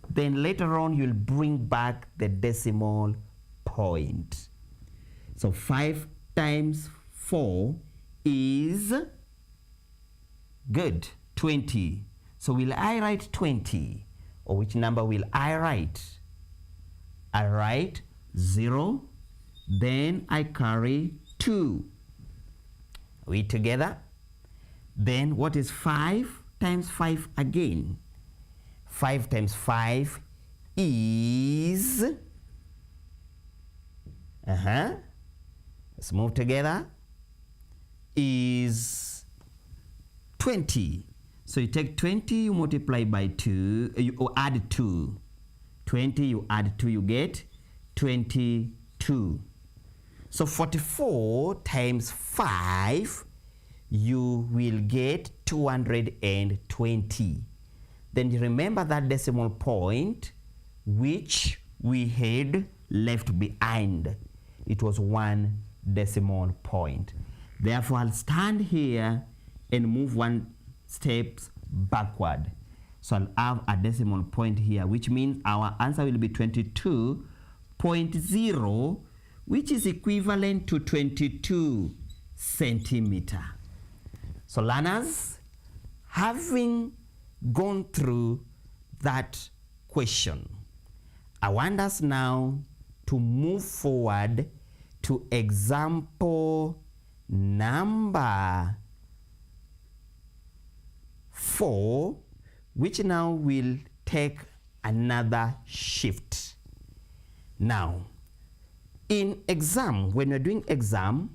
Then later on, you'll bring back the decimal point. So 5 times 4 is good, 20. So will I write 20? Or which number will I write? I write 0, then I carry 2. Are we together? Then what is 5 times 5 again? 5 times 5 is... Let's move together. Is 20. So you take 20, you multiply by 2, you add 2. 20, you add 2, you get 22. So 44 times 5, you will get 220. Then you remember that decimal point which we had left behind. It was 1 decimal point. Therefore, I'll stand here and move 1 step backward. So I'll have a decimal point here, which means our answer will be 22.0, which is equivalent to 22 centimeter. So learners, having gone through that question, I want us now to move forward to example number 4, which now will take another shift. Now, in exam, when you're doing exam,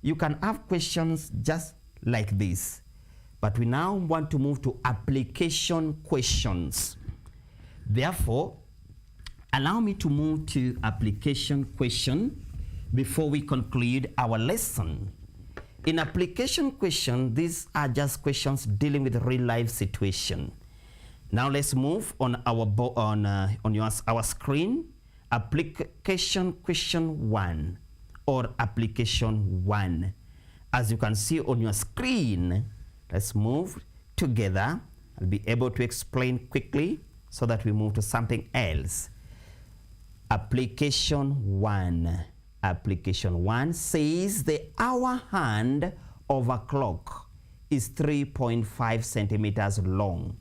you can have questions just like this. But we now want to move to application questions. Therefore, allow me to move to application question before we conclude our lesson. In application question, these are just questions dealing with real life situation. Now let's move on our screen. Application question 1 or application 1. As you can see on your screen, let's move together. I'll be able to explain quickly so that we move to something else. Application 1. Application 1 says the hour hand of a clock is 3.5 centimeters long.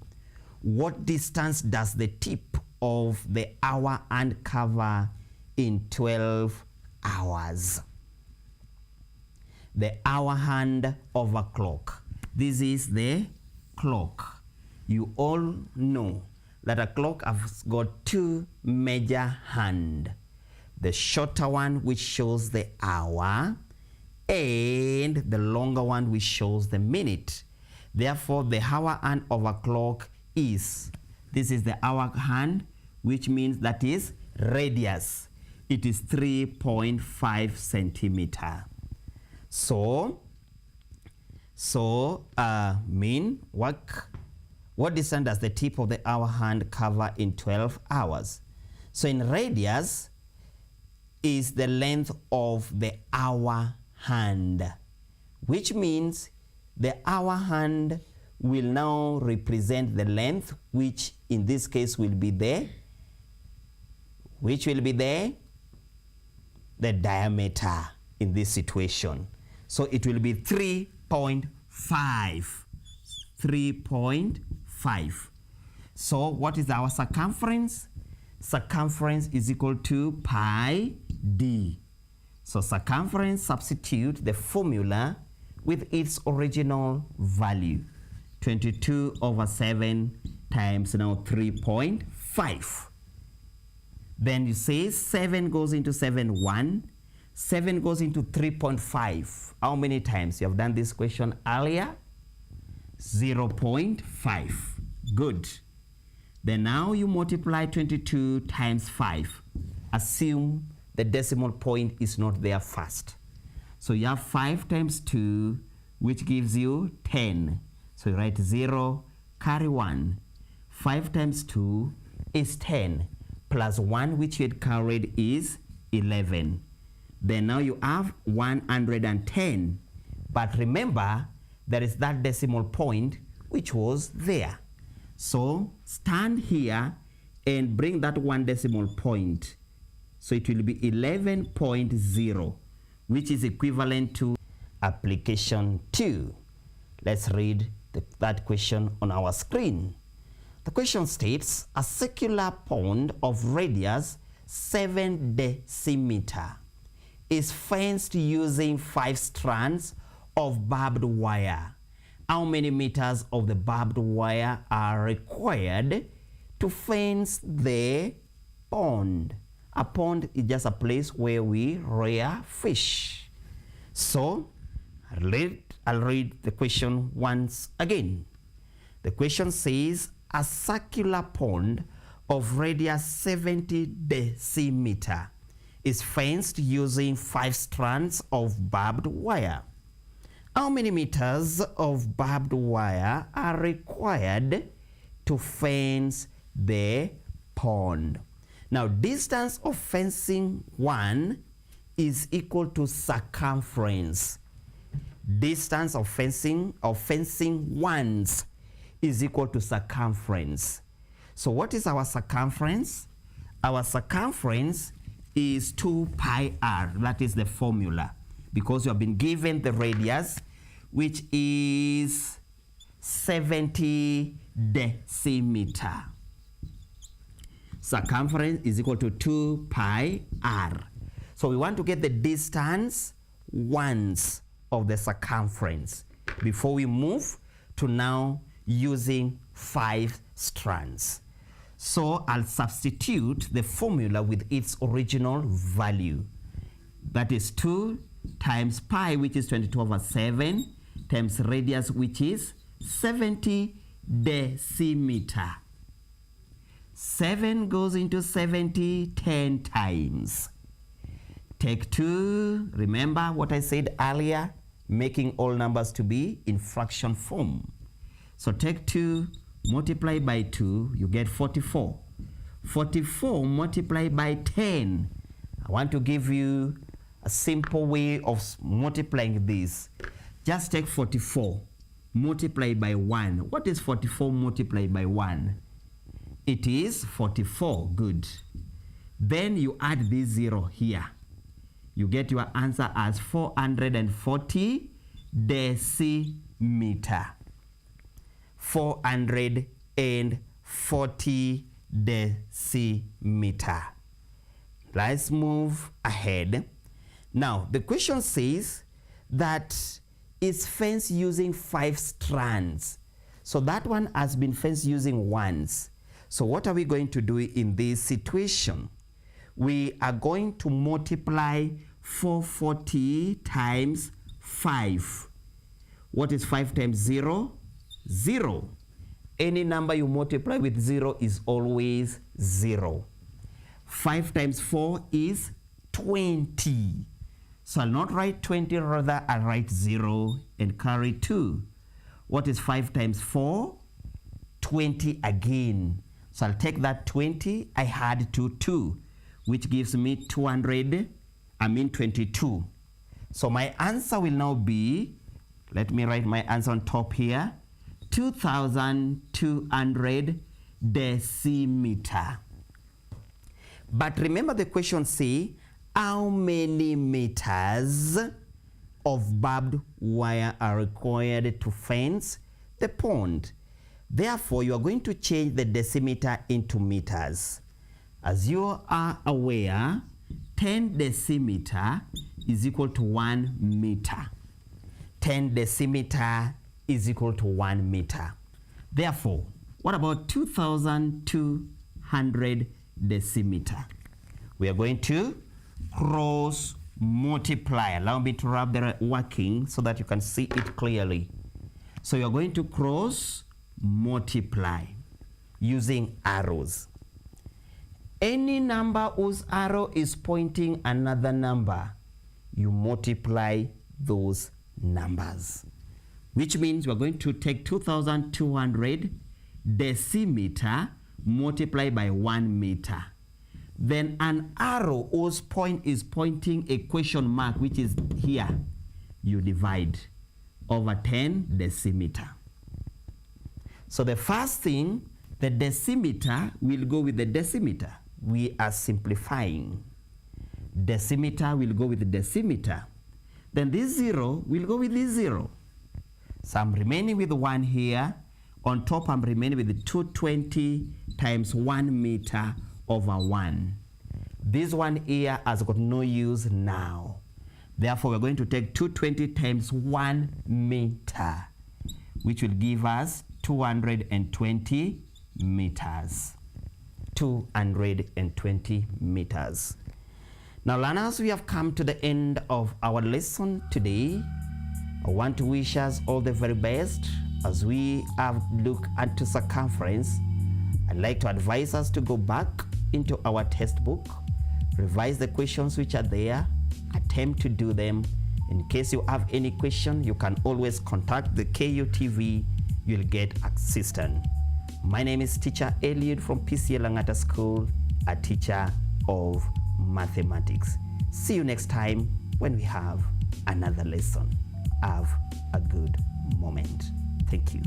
What distance does the tip of the hour hand cover in 12 hours? The hour hand of a clock. This is the clock. You all know that a clock has got two major hands. The shorter one which shows the hour and the longer one which shows the minute. Therefore, the hour hand of a clock is, this is the hour hand, which means that is radius. It is 3.5 centimeter. So mean what distance does the tip of the hour hand cover in 12 hours? So in radius is the length of the hour hand, which means the hour hand will now represent the length, which in this case will be the diameter in this situation. So it will be 3.5. 3.5. So what is our circumference? Circumference is equal to pi d. So circumference, substitute the formula with its original value. 22/7 times now 3.5. Then you say 7 goes into 7, 1. 7 goes into 3.5. How many times? You have done this question earlier. 0.5. Good. Then now you multiply 22 times 5. Assume the decimal point is not there first. So you have 5 times 2, which gives you 10. So you write 0, carry 1. 5 times 2 is 10, plus 1 which you had carried is 11. Then now you have 110. But remember, there is that decimal point which was there. So stand here and bring that one decimal point. So it will be 11.0, which is equivalent to application 2. Let's read that question on our screen. The question states, a circular pond of radius 7 decimeter is fenced using 5 strands of barbed wire. How many meters of the barbed wire are required to fence the pond? A pond is just a place where we rear fish. So I'll read the question once again. The question says, a circular pond of radius 70 decimeter is fenced using 5 strands of barbed wire. How many meters of barbed wire are required to fence the pond? Now, distance of fencing 1 is equal to circumference. Distance of fencing ones is equal to circumference. So what is our circumference? Our circumference is 2 pi r. That is the formula, because you have been given the radius, which is 70 decimeter. Circumference is equal to 2 pi r. So we want to get the distance ones of the circumference before we move to now using 5 strands. So I'll substitute the formula with its original value. That is 2 times pi, which is 22/7, times radius, which is 70 decimeter. 7 goes into 70 10 times. Take 2. Remember what I said earlier, making all numbers to be in fraction form. So take 2, multiply by 2, you get 44. 44 multiplied by 10. I want to give you a simple way of multiplying this. Just take 44, multiply by 1. What is 44 multiplied by 1? It is 44. Good. Then you add this 0 here. You get your answer as 440 decimeter. 440 decimeter. Let's move ahead. Now, the question says that is fenced using 5 strands. So that one has been fenced using ones. So what are we going to do in this situation? We are going to multiply 440 times 5. What is 5 times 0? 0. Any number you multiply with 0 is always 0. 5 times 4 is 20. So I'll not write 20, rather I'll write 0 and carry 2. What is 5 times 4? 20 again. So I'll take that 20, I add to 2, which gives me 22. So my answer will now be, let me write my answer on top here, 2,200 decimeter. But remember the question say, how many meters of barbed wire are required to fence the pond? Therefore, you are going to change the decimeter into meters. As you are aware, 10 decimeter is equal to 1 meter. 10 decimeter is equal to 1 meter. Therefore, what about 2,200 decimeter? We are going to cross multiply. Allow me to rub the working so that you can see it clearly. So you are going to cross multiply using arrows. Any number whose arrow is pointing another number, you multiply those numbers. Which means we're going to take 2,200 decimeter multiplied by 1 meter. Then an arrow whose point is pointing a question mark, which is here, you divide over 10 decimeter. So the first thing, the decimeter will go with the decimeter. We are simplifying. Decimeter will go with the decimeter. Then this 0 will go with this 0. So I'm remaining with 1 here. On top, I'm remaining with the 220 times 1 meter over 1. This one here has got no use now. Therefore, we're going to take 220 times 1 meter, which will give us 220 meters. 220 meters. Now, learners, we have come to the end of our lesson today. I want to wish us all the very best as we have looked at circumference. I'd like to advise us to go back into our textbook, revise the questions which are there, attempt to do them. In case you have any question, you can always contact the KUTV. You'll get assistance. My name is Teacher Eliud from PCA Langata School, a teacher of mathematics. See you next time when we have another lesson. Have a good moment. Thank you.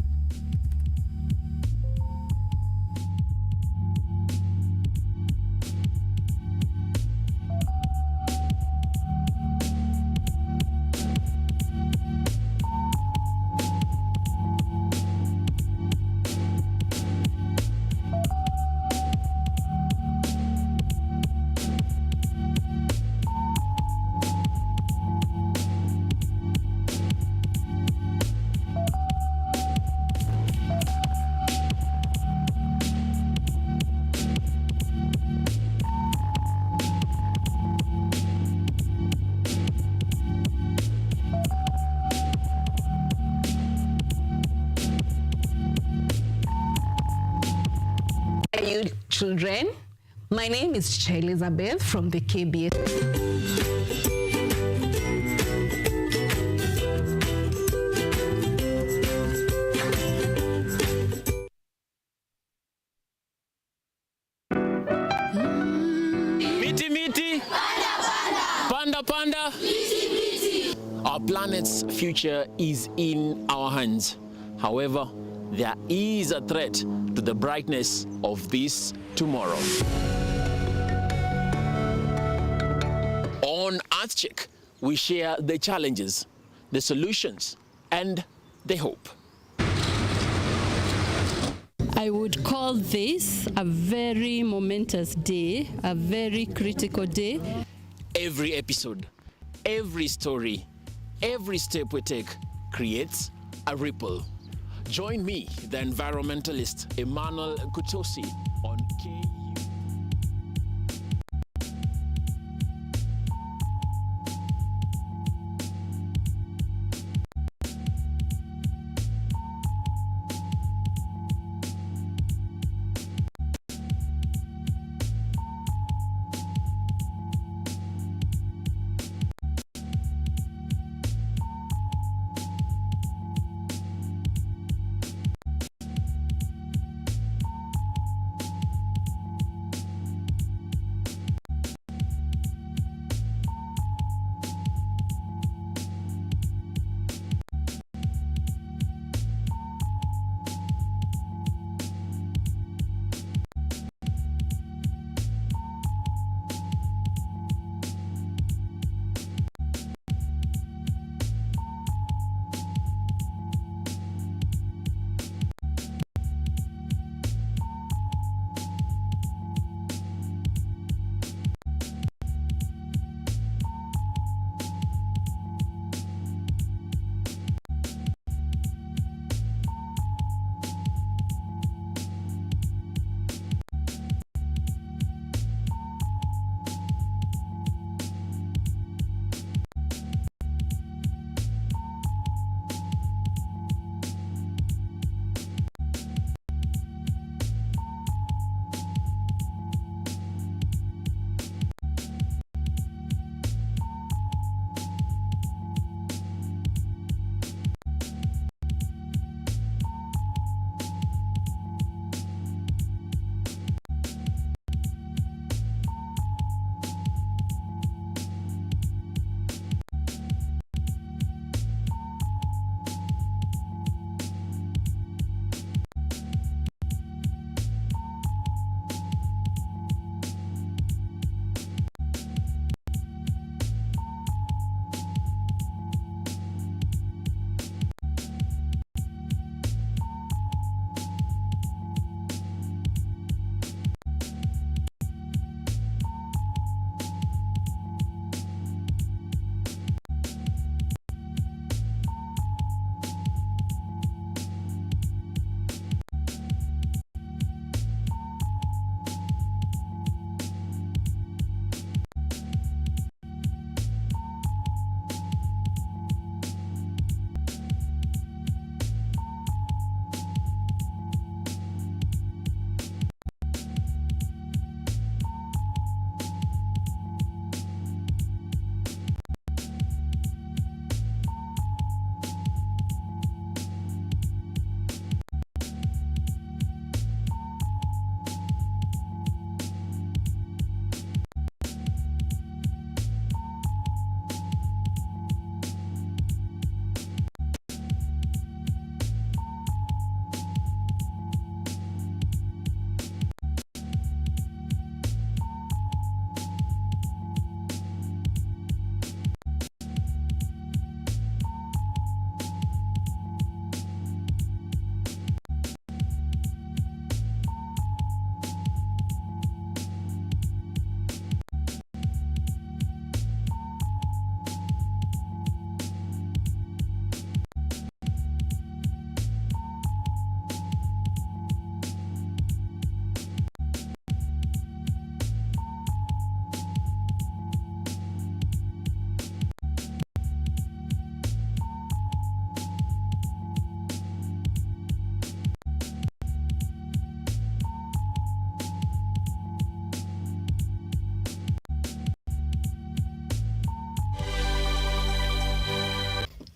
You children, my name is Cha Elizabeth from the KBS. Miti miti, panda panda. Our planet's future is in our hands. However, there is a threat to the brightness of this tomorrow. On Earth Check, we share the challenges, the solutions, and the hope. I would call this a very momentous day, a very critical day. Every episode, every story, every step we take creates a ripple. Join me, the environmentalist KUTV, on KUTV.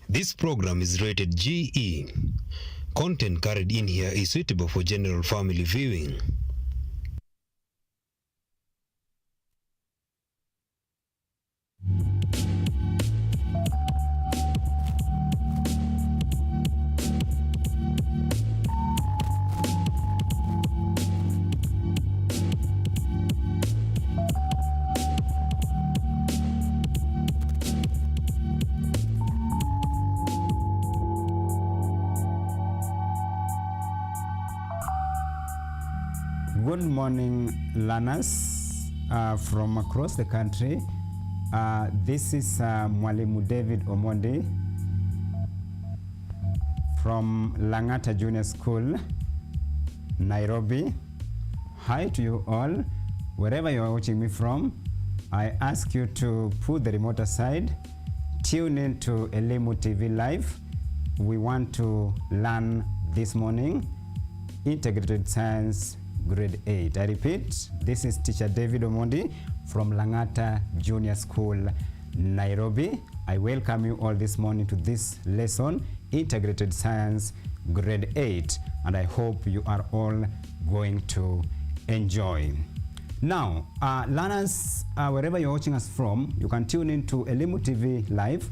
This program is rated GE. Content carried in here is suitable for general family viewing. Good morning, learners from across the country. This is Mwalimu David Omondi. from Langata Junior School, Nairobi. Hi to you all, wherever you are watching me from. I ask you to put the remote aside, tune in to ELIMU TV Live. We want to learn this morning Integrated Science Grade 8. I repeat, this is Teacher David Omondi from Langata Junior School, Nairobi. I welcome you all this morning to this lesson, Integrated Science Grade 8, and I hope you are all going to enjoy. Now, learners, wherever you're watching us from, you can tune in to ELIMU TV Live.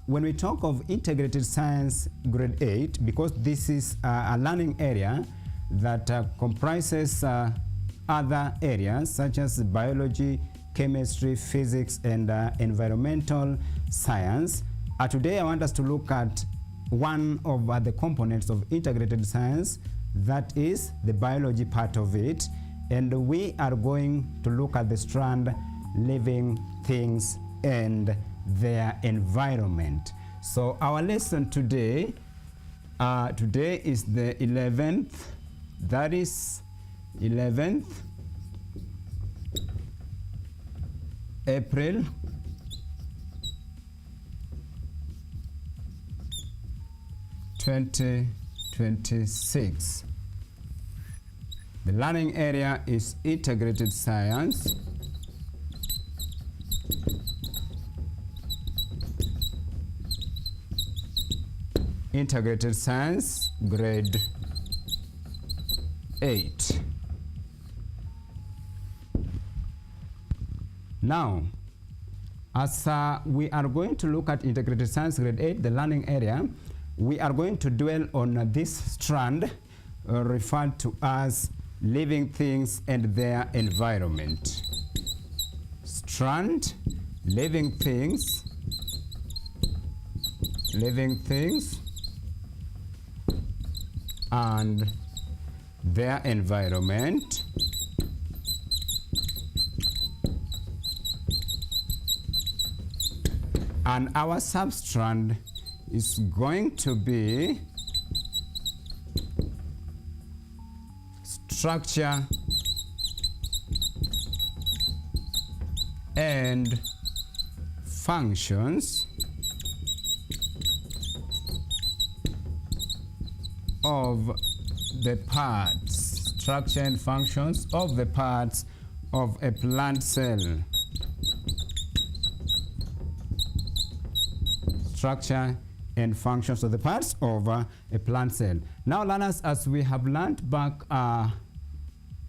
When we talk of Integrated Science Grade 8, because this is a learning area that comprises other areas such as biology, chemistry, physics, and environmental science. Today I want us to look at one of the components of integrated science, that is the biology part of it, and we are going to look at the strand living things and their environment. So our lesson today, today is the 11th, that is 11th April 2026. The learning area is integrated science. Integrated science grade 8. Now, as we are going to look at integrated science grade 8, the learning area, we are going to dwell on this strand referred to as living things and their environment. Strand, living things, and their environment. And our substrand is going to be structure and functions of the parts. Structure and functions of the parts of a plant cell. Structure and functions of the parts of a plant cell. Now, learners, as we have learned back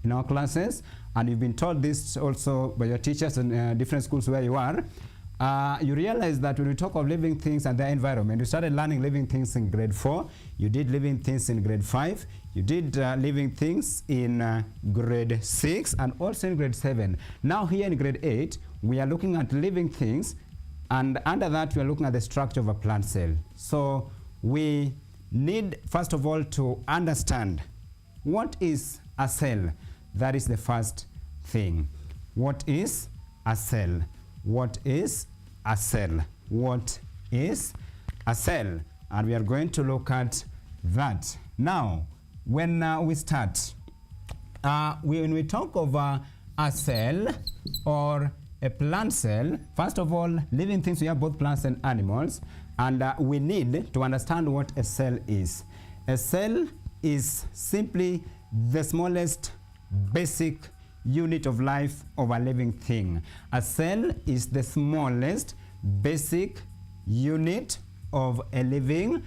in our classes, and you've been told this also by your teachers in different schools where you are, you realize that when we talk of living things and their environment, you started learning living things in grade 4, you did living things in grade 5, you did living things in grade 6, and also in grade 7. Now here in grade 8, we are looking at living things, and under that we are looking at the structure of a plant cell. So we need first of all to understand what is a cell. That is the first thing. What is a cell? What is a cell? What is a cell? And we are going to look at that. Now, when we start, when we talk of a cell or a plant cell, first of all, living things, we have both plants and animals, and we need to understand what a cell is. A cell is simply the smallest basic unit of life of a living thing. A cell is the smallest basic unit of a living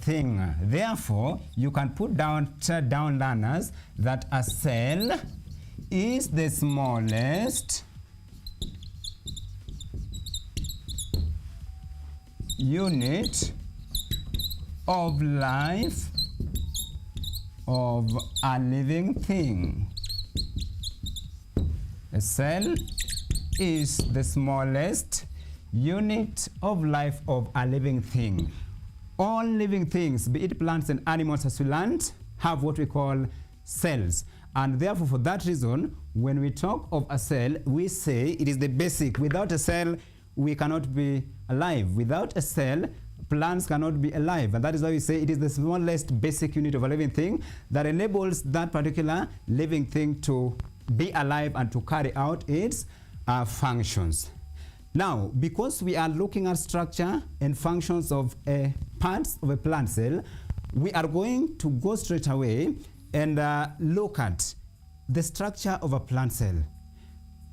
thing. Therefore, you can put down learners that a cell is the smallest unit of life of a living thing. A cell is the smallest unit of life of a living thing. All living things, be it plants and animals, as we learned, have what we call cells. And therefore, for that reason, when we talk of a cell, we say it is the basic. Without a cell, we cannot be alive. Without a cell, plants cannot be alive. And that is why we say it is the smallest basic unit of a living thing that enables that particular living thing to be alive and to carry out its functions. Now, because we are looking at structure and functions of parts of a plant cell, we are going to go straight away and look at the structure of a plant cell.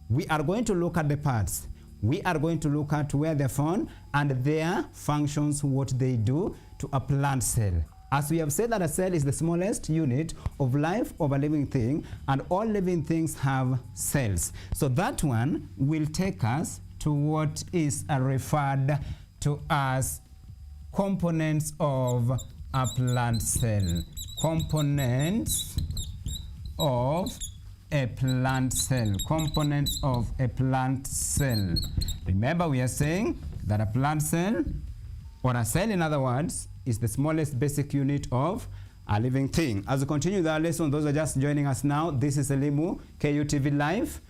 We are going to look at the parts. We are going to look at where they're found and their functions, what they do to a plant cell. As we have said that a cell is the smallest unit of life of a living thing, and all living things have cells. So that one will take us to what is referred to as components of a plant cell. Components of a plant cell. Components of a plant cell. Remember, we are saying that a plant cell, or a cell in other words, is the smallest basic unit of a living thing. As we continue the lesson, those who are just joining us now, this is ELIMU KUTV Live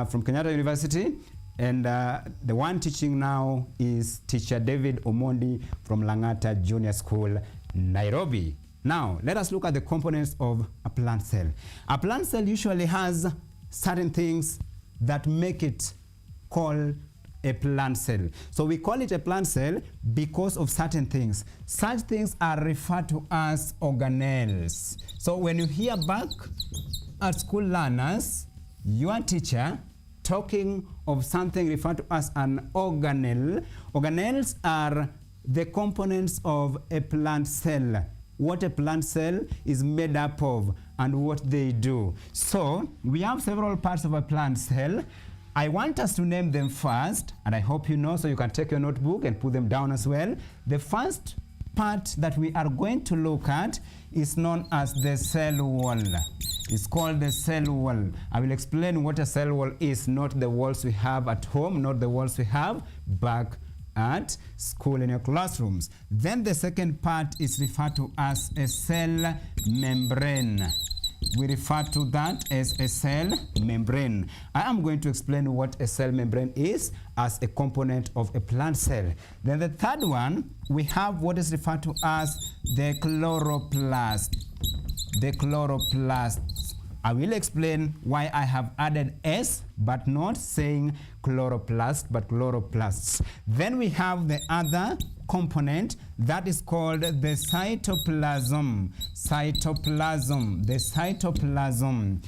from Kenyatta University. And the one teaching now is teacher David Omondi from Langata Junior School, Nairobi. Now, let us look at the components of a plant cell. A plant cell usually has certain things that make it called a plant cell. So we call it a plant cell because of certain things. Such things are referred to as organelles. So when you hear back at school learners, your teacher talking of something referred to as an organelle, organelles are the components of a plant cell. What a plant cell is made up of and what they do. So we have several parts of a plant cell. I want us to name them first, and I hope you know, so you can take your notebook and put them down as well. The first part that we are going to look at is known as the cell wall. It's called the cell wall. I will explain what a cell wall is, not the walls we have at home, not the walls we have back at school in your classrooms. Then the second part is referred to as a cell membrane. We refer to that as a cell membrane. I am going to explain what a cell membrane is as a component of a plant cell. Then the third one, we have what is referred to as the chloroplast. The chloroplast. I will explain why I have added S, but not saying chloroplast, but chloroplasts. Then we have the other component that is called the cytoplasm. Cytoplasm. The cytoplasm.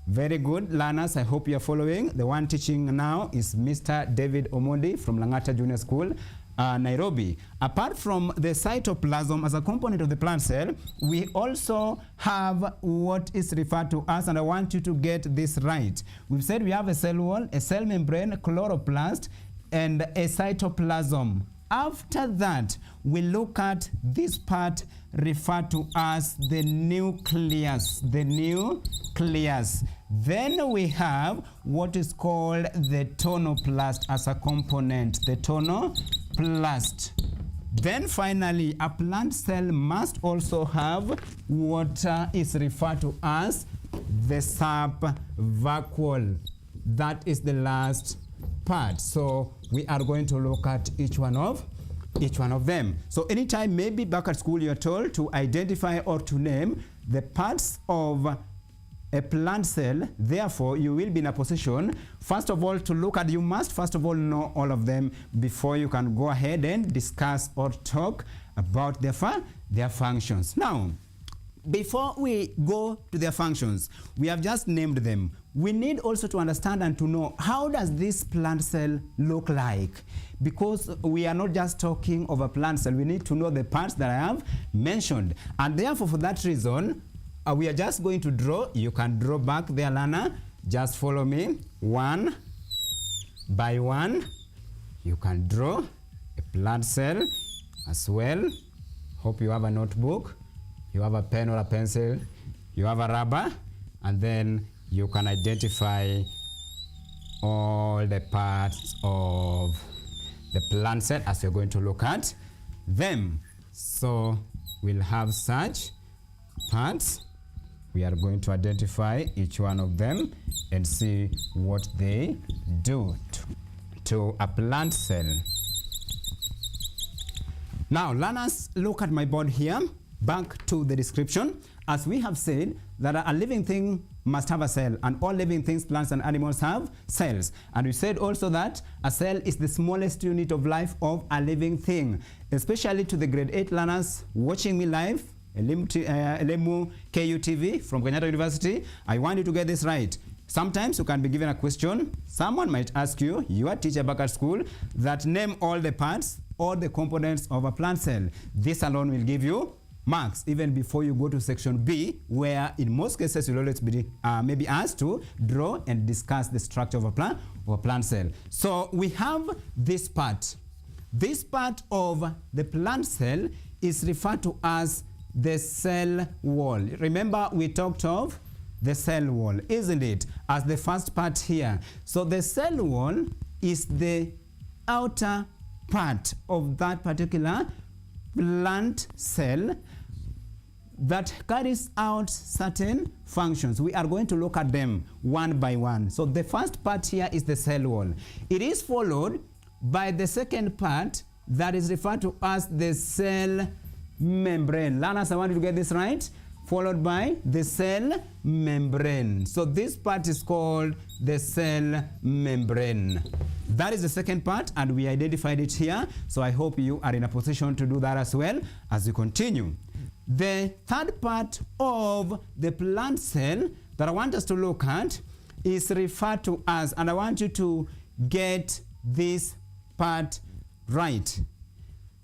Very good, learners. I hope you are following. The one teaching now is Mr. David Omondi from Langata Junior School, Nairobi. Apart from the cytoplasm as a component of the plant cell, we also have what is referred to as, and I want you to get this right. We've said we have a cell wall, a cell membrane, a chloroplast, and a cytoplasm. After that, we look at this part referred to as the nucleus. The nucleus. Then we have what is called the tonoplast as a component. The tonoplast. Then finally, a plant cell must also have what is referred to as the subvacuole. That is the last part. So we are going to look at each one of them. So anytime maybe back at school you're told to identify or to name the parts of a plant cell, therefore you will be in a position first of all to look at, you must first of all know all of them before you can go ahead and discuss or talk about their functions. Now, before we go to their functions, we have just named them. We need also to understand and to know, how does this plant cell look like? Because we are not just talking of a plant cell, we need to know the parts that I have mentioned. And therefore, for that reason, we are just going to draw. You can draw back there, learner. Just follow me. One by one. You can draw a plant cell as well. Hope you have a notebook. You have a pen or a pencil. You have a rubber. And then you can identify all the parts of the plant cell as we're going to look at them. So we'll have such parts. We are going to identify each one of them and see what they do to a plant cell. Now, learners, look at my board here. Back to the description. As we have said, that a living thing must have a cell, and all living things, plants and animals, have cells. And we said also that a cell is the smallest unit of life of a living thing. Especially to the grade 8 learners watching me live, ELIMU KUTV from Kenyatta University, I want you to get this right. Sometimes you can be given a question. Someone might ask you, your teacher back at school, that name all the parts or the components of a plant cell. This alone will give you marks even before you go to section B, where in most cases you'll always be maybe asked to draw and discuss the structure of a plant cell. So we have this part. This part of the plant cell is referred to as the cell wall. Remember, we talked of the cell wall, isn't it, as the first part here. So the cell wall is the outer part of that particular plant cell that carries out certain functions. We are going to look at them one by one. So the first part here is the cell wall. It is followed by the second part that is referred to as the cell membrane. Learners, I want you to get this right. Followed by the cell membrane. So this part is called the cell membrane. That is the second part, and we identified it here. So I hope you are in a position to do that as well as we continue. The third part of the plant cell that I want us to look at is referred to as, and I want you to get this part right.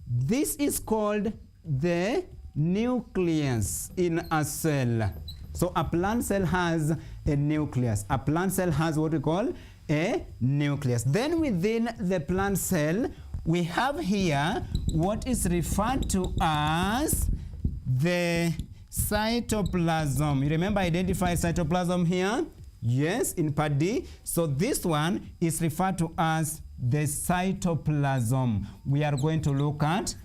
This is called the nucleus in a cell. So a plant cell has a nucleus. A plant cell has what we call a nucleus. Then within the plant cell, we have here what is referred to as the cytoplasm. You remember identify cytoplasm here? Yes, in part D. So this one is referred to as the cytoplasm. We are going to look at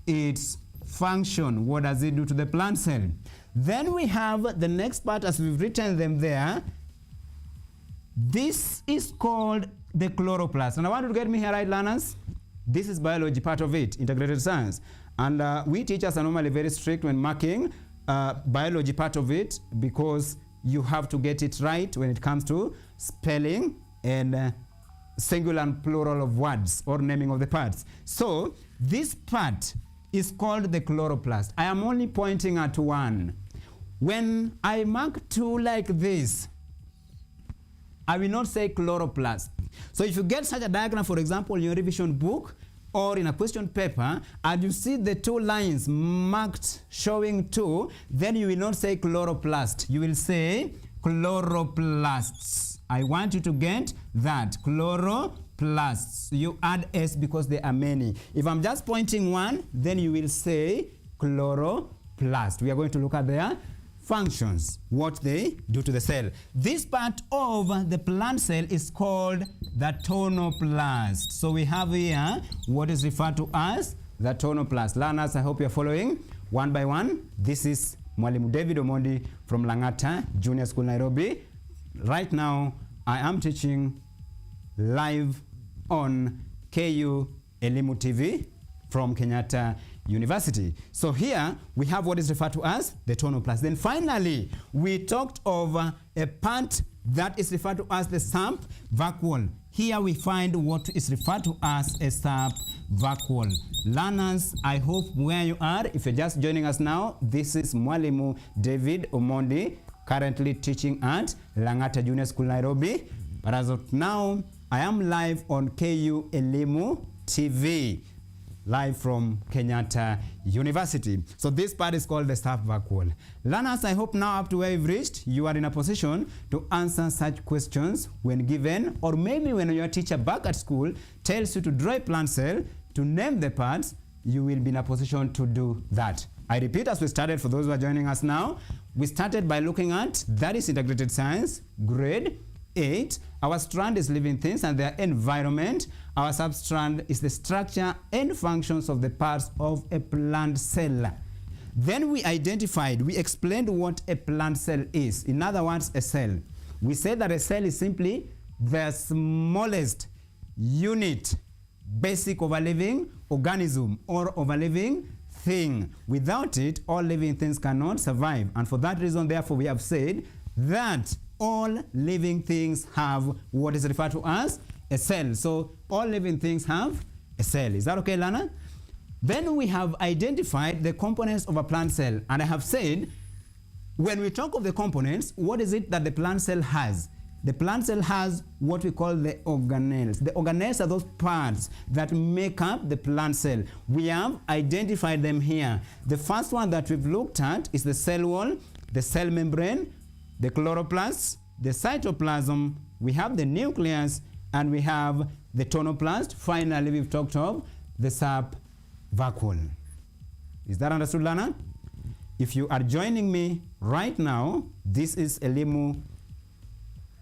its function. What does it do to the plant cell? Then we have the next part, as we've written them there. This is called the chloroplast. And I want you to get me here right, learners. This is biology, part of it, integrated science. And we teachers are normally very strict when marking biology part of it, because you have to get it right when it comes to spelling and singular and plural of words or naming of the parts. So this part is called the chloroplast. I am only pointing at one. When I mark two like this, I will not say chloroplast. So if you get such a diagram, for example, in your revision book or in a question paper, and you see the two lines marked showing two, then you will not say chloroplast. You will say chloroplasts. I want you to get that. Chloroplasts. You add S because there are many. If I'm just pointing one, then you will say chloroplast. We are going to look at their functions, what they do to the cell. This part of the plant cell is called the tonoplast. So we have here what is referred to as the tonoplast. Learners, I hope you're following one by one. This is Mwalimu David Omondi from Langata Junior School, Nairobi. Right now, I am teaching live on KU ELIMU TV from Kenyatta University. So here we have what is referred to as the tonoplast. Then finally, we talked of a part that is referred to as the sump vacuole. Here we find what is referred to as a sump vacuole. Learners, I hope where you are, if you're just joining us now, this is Mwalimu David Omondi, currently teaching at Langata Junior School, Nairobi. But as of now, I am live on KU ELIMU TV, live from Kenyatta University. So this part is called the sump vacuole. Learners, I hope now up to where you've reached, you are in a position to answer such questions when given, or maybe when your teacher back at school tells you to draw a plant cell, to name the parts, you will be in a position to do that. I repeat, as we started, for those who are joining us now, we started by looking at, that is integrated science, grade 8. Our strand is living things and their environment. Our substrand is the structure and functions of the parts of a plant cell. Then we identified, we explained what a plant cell is. In other words, a cell. We said that a cell is simply the smallest unit basic of a living organism or of a living thing. Without it, all living things cannot survive. And for that reason, therefore, we have said that all living things have what is referred to as a cell. So all living things have a cell. Is that okay, Lana? Then we have identified the components of a plant cell. And I have said, when we talk of the components, what is it that the plant cell has? The plant cell has what we call the organelles. The organelles are those parts that make up the plant cell. We have identified them here. The first one that we've looked at is the cell wall, the cell membrane, the chloroplast, the cytoplasm, we have the nucleus, and we have the tonoplast. Finally, we've talked of the sap vacuole. Is that understood, Lana? If you are joining me right now, this is ELIMU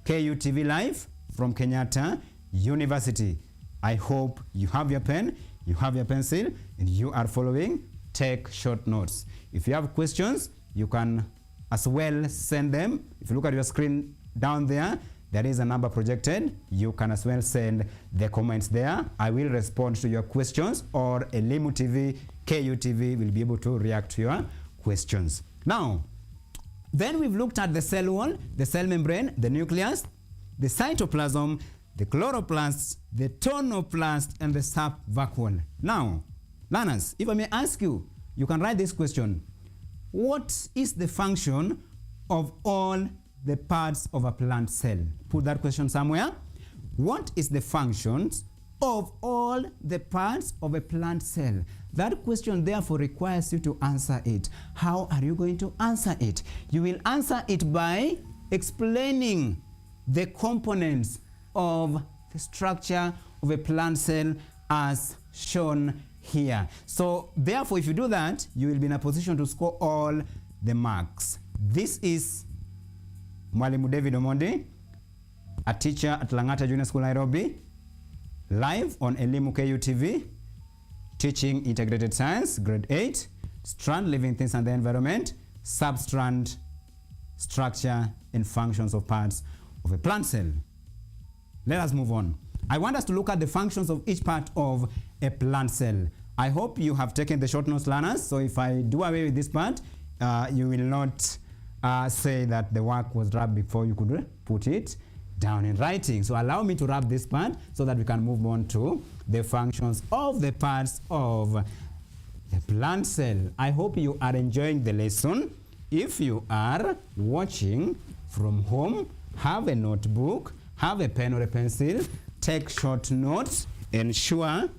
KUTV Live from Kenyatta University. I hope you have your pen, you have your pencil, and you are following. Take short notes. If you have questions, you can as well send them. If you look at your screen down there, there is a number projected. You can as well send the comments there. I will respond to your questions, or ELIMU TV, KUTV will be able to react to your questions. Now, then we've looked at the cell wall, the cell membrane, the nucleus, the cytoplasm, the chloroplast, the tonoplast, and the sap vacuole. Now, learners, if I may ask you, you can write this question. What is the function of all the parts of a plant cell? Put that question somewhere. What is the functions of all the parts of a plant cell? That question therefore requires you to answer it. How are you going to answer it? You will answer it by explaining the components of the structure of a plant cell as shown here. So therefore, if you do that, you will be in a position to score all the marks. This is Mwalimu David Omondi, a teacher at Langata Junior School, Nairobi, live on ELIMU KUTV, teaching integrated science, grade 8, strand living things and the environment, substrand structure and functions of parts of a plant cell. Let us move on. I want us to look at the functions of each part of a plant cell. I hope you have taken the short notes, learners. So if I do away with this part, you will not say that the work was wrapped before you could put it down in writing. So allow me to wrap this part so that we can move on to the functions of the parts of the plant cell. I hope you are enjoying the lesson. If you are watching from home, have a notebook, have a pen or a pencil, take short notes, ensure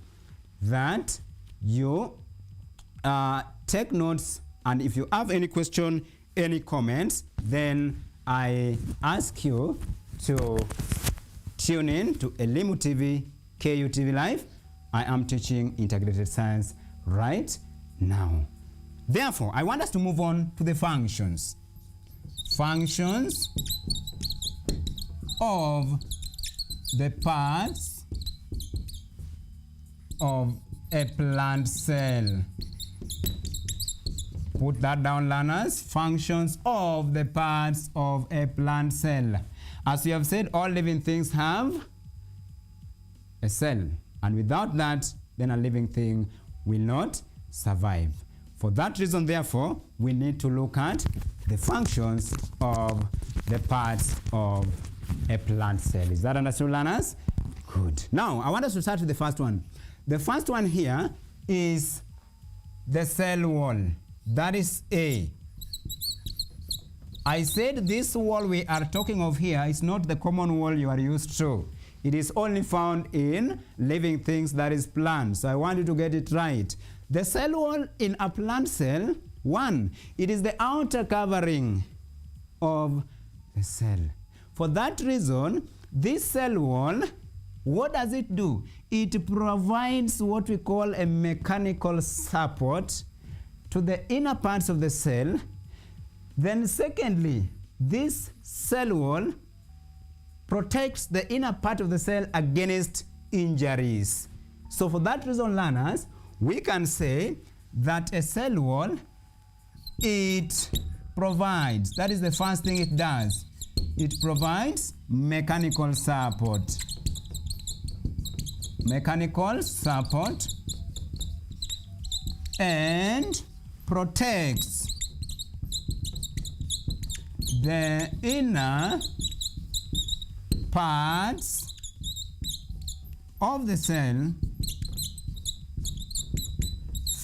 that you take notes, and if you have any question, any comments, then I ask you to tune in to ELIMU TV, KUTV Live. I am teaching integrated science right now. Therefore, I want us to move on to the functions. Functions of the parts of a plant cell. Put that down, learners. Functions of the parts of a plant cell. As we have said, all living things have a cell. And without that, then a living thing will not survive. For that reason, therefore, we need to look at the functions of the parts of a plant cell. Is that understood, learners? Good. Now, I want us to start with the first one. The first one here is the cell wall. That is A. I said this wall we are talking of here is not the common wall you are used to. It is only found in living things, that is plants. So I want you to get it right. The cell wall in a plant cell, one, it is the outer covering of the cell. For that reason, this cell wall, what does it do? It provides what we call a mechanical support to the inner parts of the cell. Then secondly, this cell wall protects the inner part of the cell against injuries. So for that reason, learners, we can say that a cell wall, it provides, that is the first thing it does, it provides mechanical support. mechanical support and protects the inner parts of the cell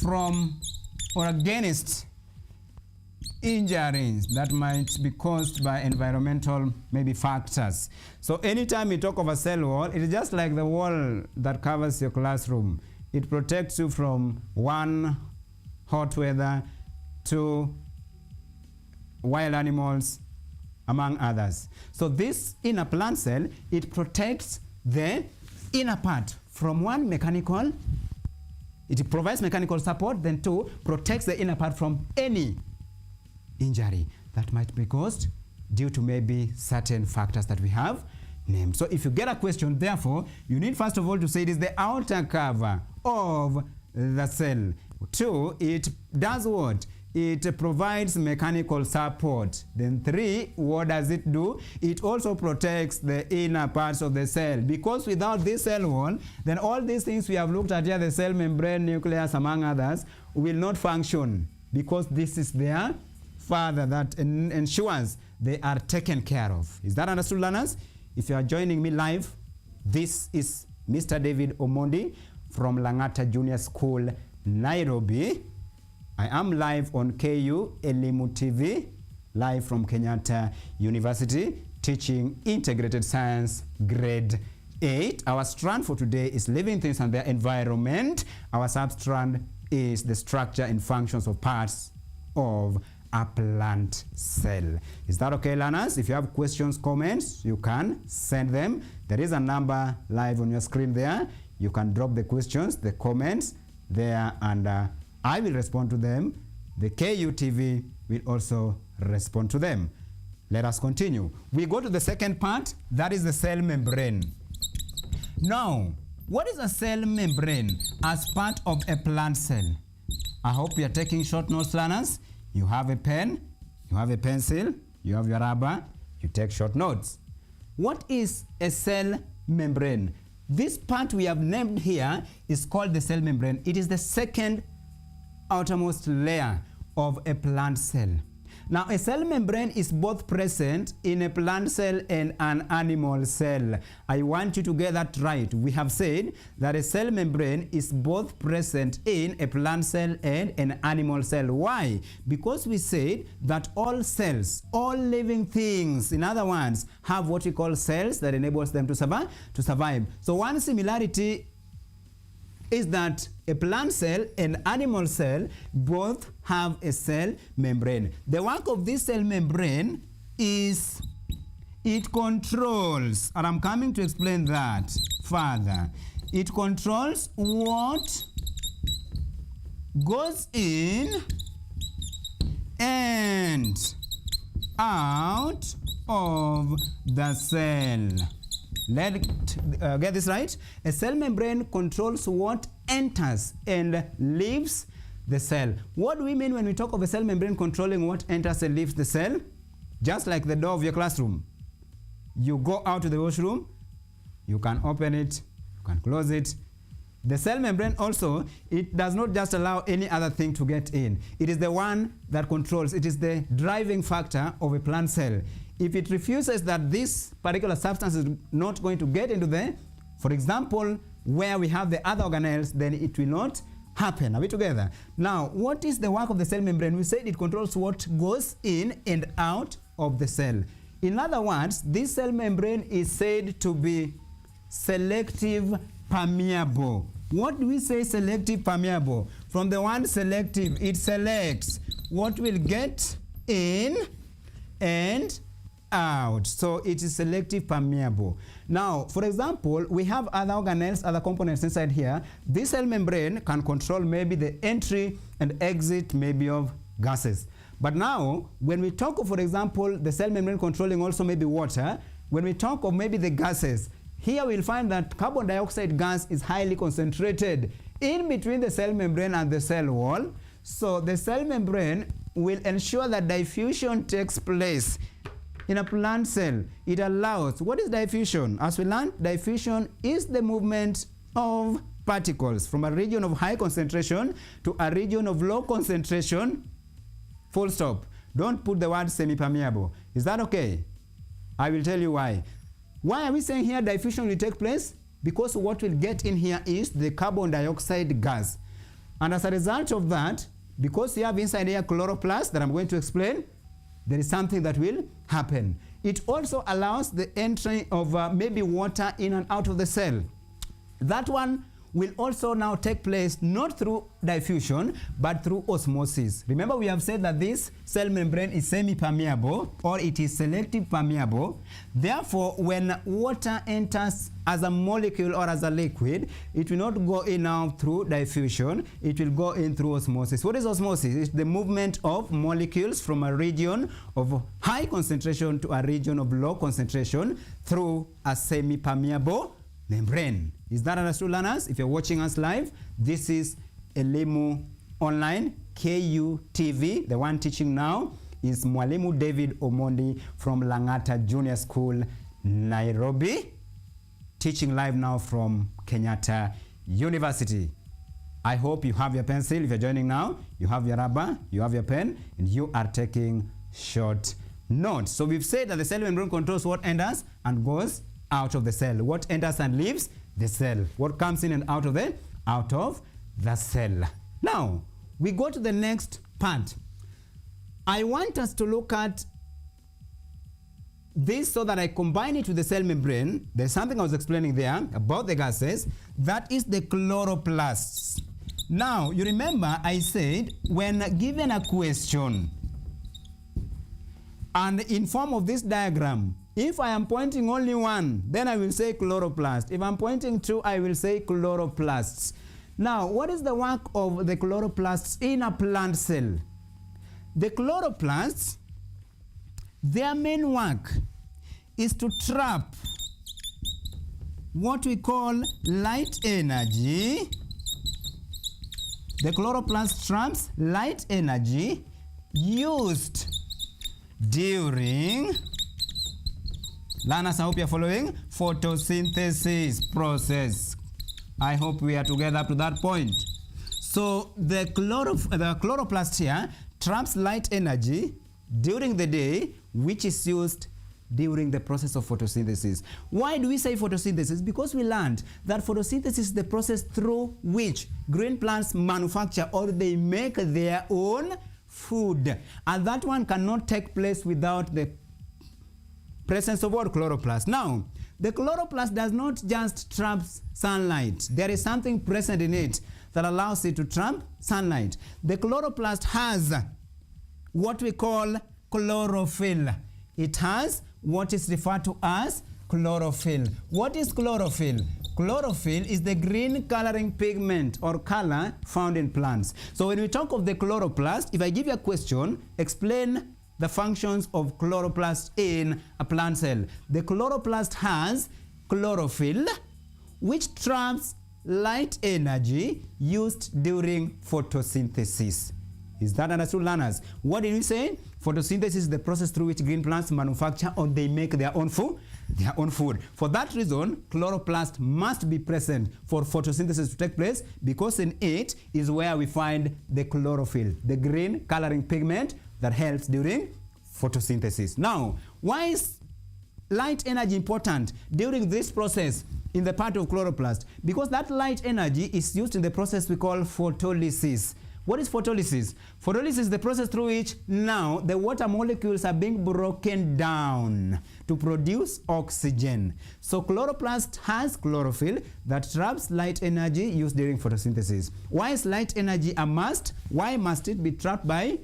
from or against injuries that might be caused by environmental maybe factors. So anytime we talk of a cell wall, it is just like the wall that covers your classroom. It protects you from one, hot weather, to wild animals, among others. So this inner plant cell, it protects the inner part from one, mechanical, it provides mechanical support, then two, protects the inner part from any injury that might be caused due to maybe certain factors that we have named. So if you get a question, therefore, you need first of all to say it is the outer cover of the cell. Two, it does what? It provides mechanical support. Then three, what does it do? It also protects the inner parts of the cell. Because without this cell wall, then all these things we have looked at here, the cell membrane, nucleus, among others, will not function, because this is their father that ensures they are taken care of. Is that understood, learners? If you are joining me live, this is Mr. David Omondi from Langata Junior School, Nairobi. I am live on ELIMU TV, live from Kenyatta University, teaching integrated science grade 8. Our strand for today is living things and their environment. Our substrand is the structure and functions of parts of a plant cell. Is that okay, learners? If you have questions, comments, you can send them. There is a number live on your screen there. You can drop the questions, the comments there, and I will respond to them. The KUTV will also respond to them. Let us continue. We go to the second part, that is the cell membrane. Now, what is a cell membrane as part of a plant cell? I hope you are taking short notes, learners. You have a pen, you have a pencil, you have your rubber, you take short notes. What is a cell membrane? This part we have named here is called the cell membrane. It is the second outermost layer of a plant cell. Now, a cell membrane is both present in a plant cell and an animal cell. I want you to get that right. We have said that a cell membrane is both present in a plant cell and an animal cell. Why? Because we said that all cells, all living things, in other words, have what we call cells that enables them to survive. So one similarity is that a plant cell and animal cell both have a cell membrane. The work of this cell membrane is it controls, and I'm coming to explain that further. It controls what goes in and out of the cell. Let's get this right. A cell membrane controls what enters and leaves the cell. What do we mean when we talk of a cell membrane controlling what enters and leaves the cell? Just like the door of your classroom. You go out to the washroom, you can open it, you can close it. The cell membrane also, it does not just allow any other thing to get in. It is the one that controls. It is the driving factor of a plant cell. If it refuses that this particular substance is not going to get into there, for example, where we have the other organelles, then it will not happen. Are we together? Now, what is the work of the cell membrane? We said it controls what goes in and out of the cell. In other words, this cell membrane is said to be selective permeable. What do we say selective permeable? From the word selective, it selects what will get in and out. So it is selective permeable. Now, for example, we have other organelles, other components inside here. This cell membrane can control maybe the entry and exit maybe of gases. But now, when we talk of, for example, the cell membrane controlling also maybe water, when we talk of maybe the gases, here we'll find that carbon dioxide gas is highly concentrated in between the cell membrane and the cell wall. So the cell membrane will ensure that diffusion takes place. In a plant cell, it allows, what is diffusion? As we learned, diffusion is the movement of particles from a region of high concentration to a region of low concentration, full stop. Don't put the word semi-permeable. Is that okay? I will tell you why. Why are we saying here diffusion will take place? Because what we'll get in here is the carbon dioxide gas. And as a result of that, because you have inside here chloroplast that I'm going to explain, there is something that will happen. It also allows the entry of maybe water in and out of the cell. That one will also now take place not through diffusion but through osmosis. Remember, we have said that this cell membrane is semi-permeable or it is selective permeable. Therefore, when water enters as a molecule or as a liquid, it will not go in now through diffusion, it will go in through osmosis. What is osmosis? It's the movement of molecules from a region of high concentration to a region of low concentration through a semi-permeable membrane. Is that understood, learners? If you're watching us live, this is ELIMU Online, KUTV. The one teaching now is Mwalimu David Omondi from Lang'ata Junior School, Nairobi, teaching live now from Kenyatta University. I hope you have your pencil. If you're joining now, you have your rubber, you have your pen, and you are taking short notes. So we've said that the cell membrane controls what enters and goes out of the cell. What enters and leaves the cell. What comes in and out of the cell. Now, we go to the next part. I want us to look at this so that I combine it with the cell membrane. There's something I was explaining there about the gases. That is the chloroplasts. Now, you remember I said when given a question and in form of this diagram, if I am pointing only one, then I will say chloroplast. If I'm pointing two, I will say chloroplasts. Now, what is the work of the chloroplasts in a plant cell? The chloroplasts, their main work is to trap what we call light energy. The chloroplast traps light energy used during, learners, I hope you're following, photosynthesis process. I hope we are together up to that point. So the chloroplast here traps light energy during the day, which is used during the process of photosynthesis. Why do we say photosynthesis? Because we learned that photosynthesis is the process through which green plants manufacture or they make their own food. And that one cannot take place without the presence of what? Chloroplast. Now, the chloroplast does not just trap sunlight. There is something present in it that allows it to trap sunlight. The chloroplast has what we call chlorophyll. It has what is referred to as chlorophyll. What is chlorophyll? Chlorophyll is the green coloring pigment or color found in plants. So when we talk of the chloroplast, if I give you a question, explain the functions of chloroplast in a plant cell. The chloroplast has chlorophyll, which traps light energy used during photosynthesis. Is that understood, learners? What did we say? Photosynthesis is the process through which green plants manufacture or they make their own food. For that reason, chloroplast must be present for photosynthesis to take place, because in it is where we find the chlorophyll, the green coloring pigment that helps during photosynthesis. Now, why is light energy important during this process in the part of chloroplast? Because that light energy is used in the process we call photolysis. What is photolysis? Photolysis is the process through which now the water molecules are being broken down to produce oxygen. So chloroplast has chlorophyll that traps light energy used during photosynthesis. Why is light energy a must? Why must it be trapped by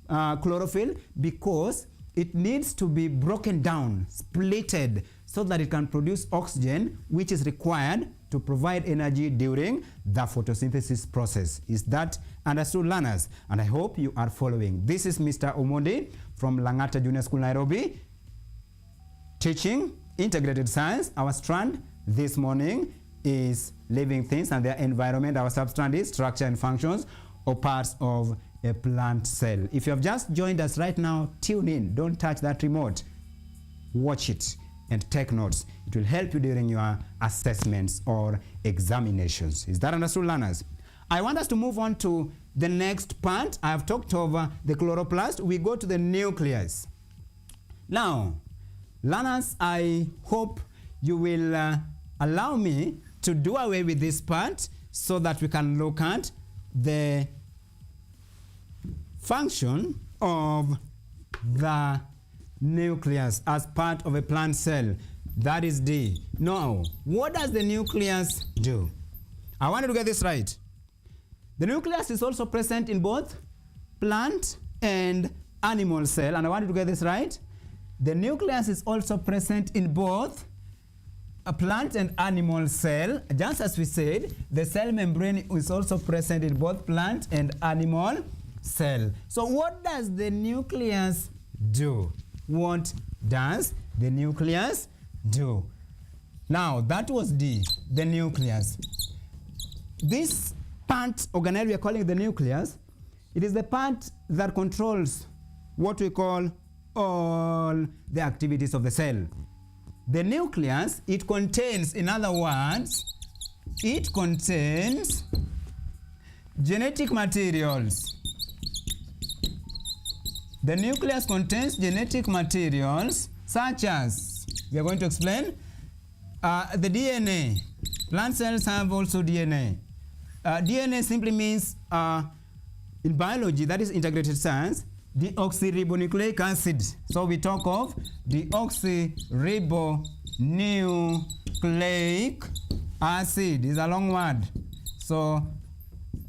chlorophyll? Because it needs to be broken down, splitted, so that it can produce oxygen, which is required to provide energy during the photosynthesis process. Is that understood, learners? And I hope you are following. This is Mr. Omondi from Lang'ata Junior School, Nairobi, teaching integrated science. Our strand this morning is living things and their environment. Our substrand is structure and functions or parts of a plant cell. If you have just joined us right now, tune in. Don't touch that remote. Watch it. and take notes. It will help you during your assessments or examinations. Is that understood, learners? I want us to move on to the next part. I have talked over the chloroplast. We go to the nucleus. Now, learners, I hope you will allow me to do away with this part so that we can look at the function of the nucleus as part of a plant cell. That is D. Now, what does the nucleus do? I want you to get this right. The nucleus is also present in both plant and animal cell, and I want you to get this right. The nucleus is also present in both a plant and animal cell. Just as we said, the cell membrane is also present in both plant and animal cell. So what does the nucleus do? What does the nucleus do? Now, that was D, the nucleus. This part organelle we are calling the nucleus, it is the part that controls what we call all the activities of the cell. The nucleus, it contains, in other words, it contains genetic materials. The nucleus contains genetic materials such as, we are going to explain, the DNA. Plant cells have also DNA. DNA simply means, in biology, that is integrated science, deoxyribonucleic acid. So we talk of deoxyribonucleic acid. It's a long word. So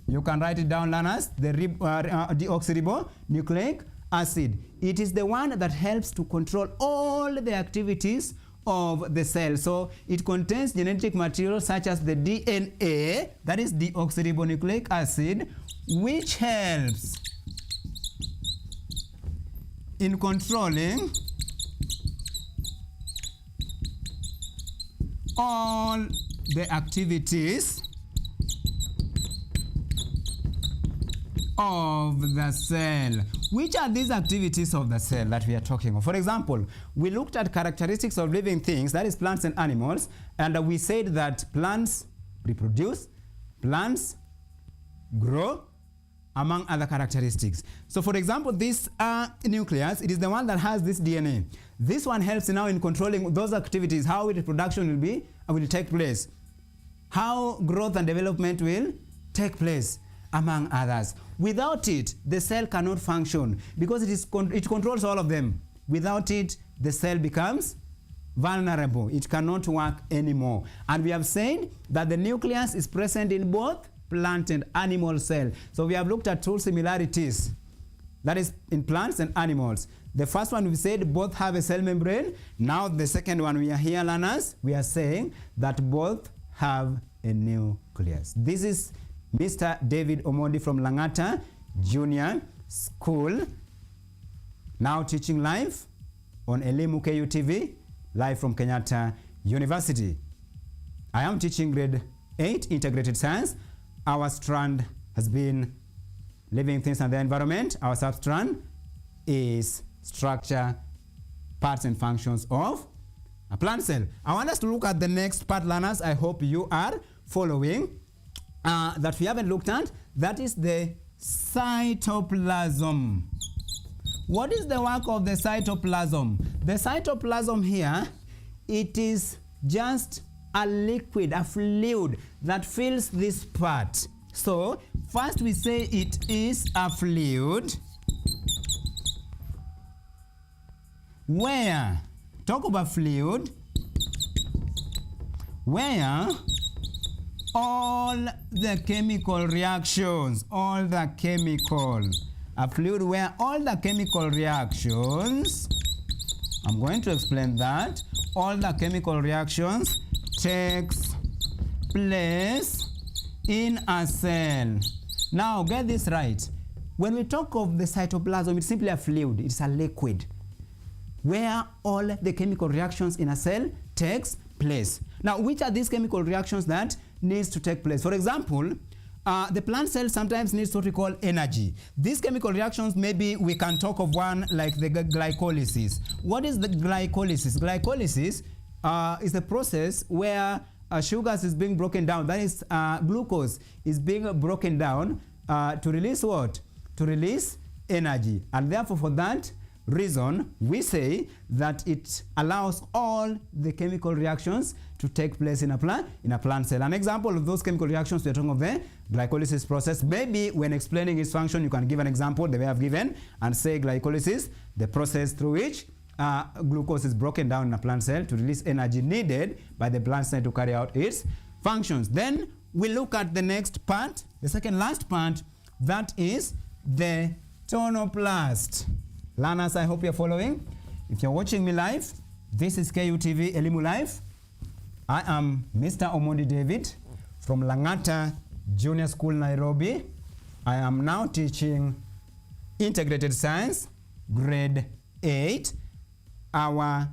you can write it down, learners. The deoxyribonucleic acid. It is the one that helps to control all the activities of the cell. So it contains genetic material such as the DNA, that is deoxyribonucleic acid, which helps in controlling all the activities of the cell. Which are these activities of the cell that we are talking of? For example, we looked at characteristics of living things, that is plants and animals, and we said that plants reproduce, plants grow, among other characteristics. So for example, this nucleus, it is the one that has this DNA. This one helps now in controlling those activities, how reproduction will take place, how growth and development will take place, among others. Without it, the cell cannot function because it controls all of them. Without it, the cell becomes vulnerable. It cannot work anymore. And we have said that the nucleus is present in both plant and animal cell. So we have looked at two similarities, that is in plants and animals. The first one we said both have a cell membrane. Now the second one we are here, learners, we are saying that both have a nucleus. This is Mr. David Omondi from Langata Junior School, now teaching live on ELIMU KUTV, live from Kenyatta University. I am teaching grade 8 integrated science. Our strand has been living things and the environment. Our sub-strand is structure, parts and functions of a plant cell. I want us to look at the next part, learners. I hope you are following. That we haven't looked at, that is the cytoplasm. What is the work of the cytoplasm? The cytoplasm here, it is just a liquid, a fluid that fills this part. So first we say it is a fluid where, talk about fluid, where all the chemical reactions, a fluid where all the chemical reactions, I'm going to explain that, all the chemical reactions takes place in a cell. Now get this right. When we talk of the cytoplasm, it's simply a fluid, it's a liquid where all the chemical reactions in a cell takes place. Now, which are these chemical reactions that needs to take place? For example, the plant cell sometimes needs what we call energy. These chemical reactions, maybe we can talk of one like the glycolysis. What is the glycolysis? Glycolysis is a process where sugars is being broken down. That is, glucose is being broken down to release what? To release energy. And therefore, for that reason, we say that it allows all the chemical reactions to take place in a plant cell. An example of those chemical reactions, we are talking of the glycolysis process. Maybe when explaining its function, you can give an example the way I've given and say glycolysis, the process through which glucose is broken down in a plant cell to release energy needed by the plant cell to carry out its functions. Then we look at the next part, the second last part, that is the tonoplast. Learners, I hope you're following. If you're watching me live, this is KUTV ELIMU Live. I am Mr. Omondi David from Langata Junior School, Nairobi. I am now teaching Integrated Science, Grade 8. Our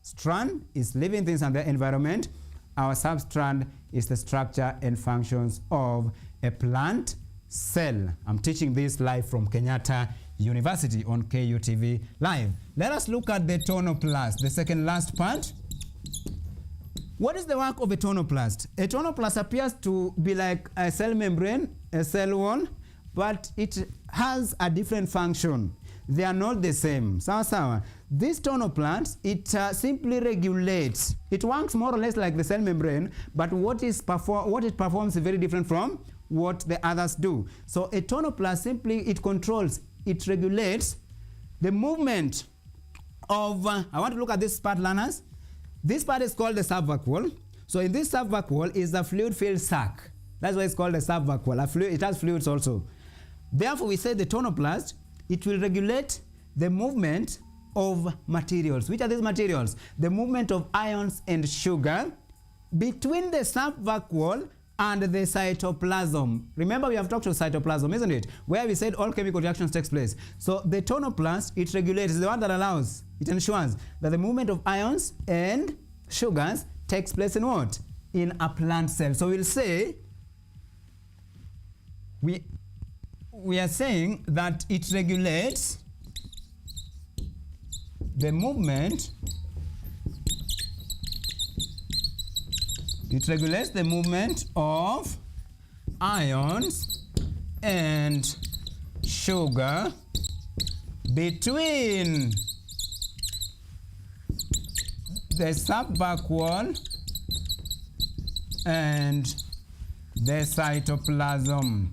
strand is living things and their environment. Our substrand is the structure and functions of a plant cell. I'm teaching this live from Kenyatta University on KUTV Live. Let us look at the tonoplast, the second last part. What is the work of a tonoplast? A tonoplast appears to be like a cell membrane, a cell wall, but it has a different function. They are not the same. Sawa. This tonoplast, it simply regulates. It works more or less like the cell membrane, but what it performs is very different from what the others do. So a tonoplast simply, it controls, it regulates the movement of, I want to look at this part, learners. This part is called the subvacuole. So in this subvacuole is a fluid-filled sac. That's why it's called a subvacuole. It has fluids also. Therefore, we say the tonoplast, it will regulate the movement of materials. Which are these materials? The movement of ions and sugar between the subvacuole and the cytoplasm. Remember, we have talked about cytoplasm, isn't it? Where we said all chemical reactions takes place. So the tonoplast, it regulates, is the one that allows, it ensures that the movement of ions and sugars takes place in what? In a plant cell. So we'll say, we are saying that it regulates the movement, of ions and sugar between the subvacuole and the cytoplasm.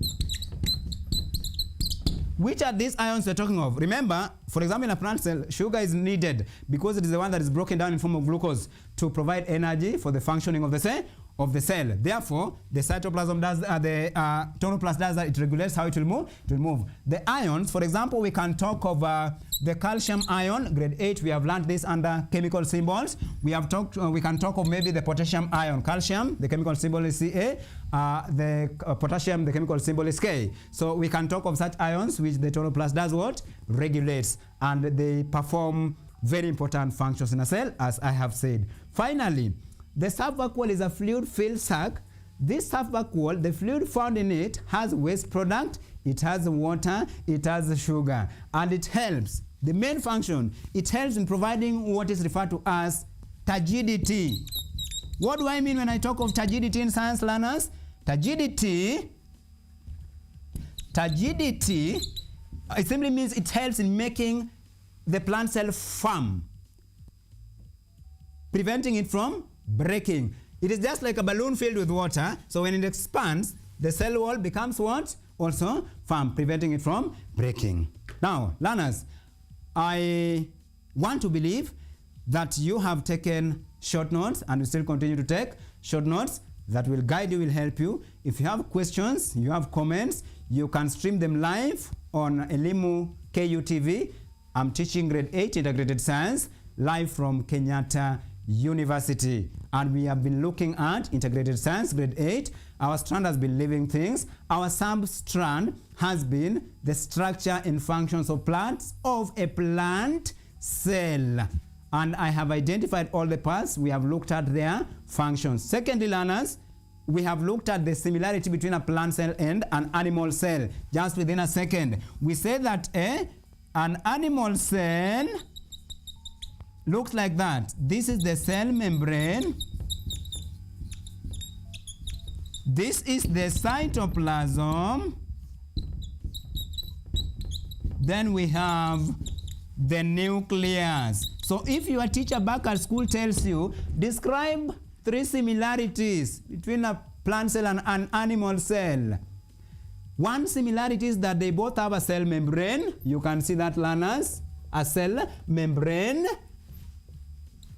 Which are these ions we're talking of? Remember, for example, in a plant cell, sugar is needed because it is the one that is broken down in form of glucose to provide energy for the functioning of the cell. Therefore, the cytoplasm does, the tonoplast does that. It regulates how it will move. The ions, for example, we can talk of the calcium ion, grade 8. We have learned this under chemical symbols. We can talk of maybe the potassium ion. Calcium, the chemical symbol is Ca. The potassium, the chemical symbol is K. So we can talk of such ions which the tonoplast does what? Regulates, and they perform very important functions in a cell, as I have said. Finally, the subvacuole is a fluid-filled sac. This subvacuole, the fluid found in it has waste product, it has water, it has sugar, and it helps. The main function, it helps in providing what is referred to as turgidity. What do I mean when I talk of turgidity in science, learners? Turgidity, it simply means it helps in making the plant cell firm, preventing it from breaking. It is just like a balloon filled with water. So when it expands, the cell wall becomes what? Also firm, preventing it from breaking. Now, learners, I want to believe that you have taken short notes and will still continue to take short notes that will guide you, will help you. If you have questions, you have comments, you can stream them live on ELIMU KUTV. I'm teaching grade 8 integrated science live from Kenyatta University, and we have been looking at integrated science grade 8. Our strand has been living things. Our sub-strand has been the structure and functions of plants of a plant cell, and I have identified all the parts. We have looked at their functions. Secondly, learners, we have looked at the similarity between a plant cell and an animal cell. Just within a second, we say that an animal cell looks like that. This is the cell membrane. This is the cytoplasm. Then we have the nucleus. So if your teacher back at school tells you, describe 3 similarities between a plant cell and an animal cell. One similarity is that they both have a cell membrane. You can see that, learners, a cell membrane.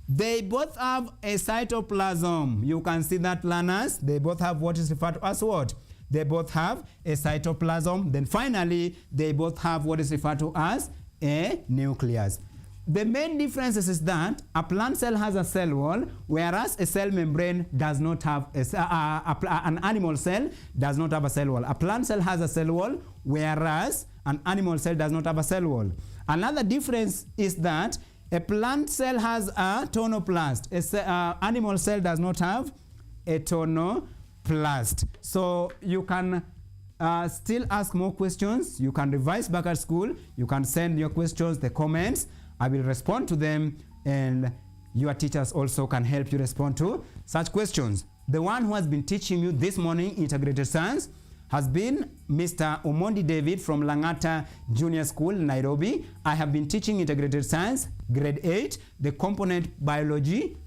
They both have a cytoplasm. You can see that, learners. They both have what is referred to as what? They both have a cytoplasm. Then finally, they both have what is referred to as a nucleus. The main difference is that a plant cell has a cell wall, whereas a cell membrane does not have an animal cell does not have a cell wall. A plant cell has a cell wall, whereas an animal cell does not have a cell wall. Another difference is that a plant cell has a tonoplast. An animal cell does not have a tonoplast. So you can still ask more questions. You can revise back at school. You can send your questions, the comments. I will respond to them, and your teachers also can help you respond to such questions. The one who has been teaching you this morning integrated science has been Mr. Omondi David from Langata Junior School, Nairobi. I have been teaching integrated science, grade 8, the component biology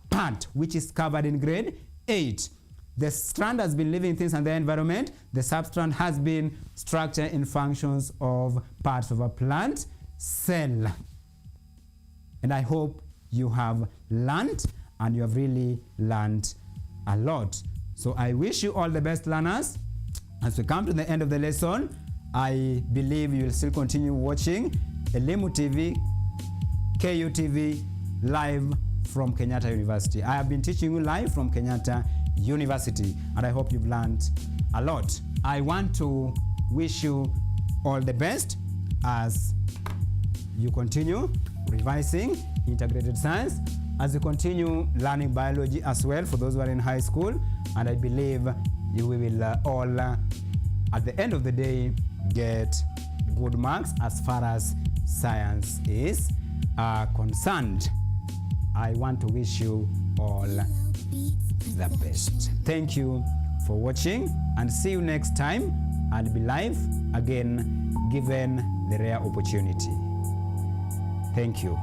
part, which is covered in grade 8. The strand has been living things and the environment. The substrand has been structure and functions of parts of a plant cell. And I hope you have learned, and you have really learned a lot. So I wish you all the best, learners. As we come to the end of the lesson, I believe you will still continue watching ELIMU TV, KUTV, live from Kenyatta University. I have been teaching you live from Kenyatta University, and I hope you've learned a lot. I want to wish you all the best as you continue revising integrated science, as you continue learning biology as well for those who are in high school. And I believe we will all, at the end of the day, get good marks as far as science is concerned. I want to wish you all the best. Thank you for watching, and see you next time. I'll be live again, given the rare opportunity. Thank you.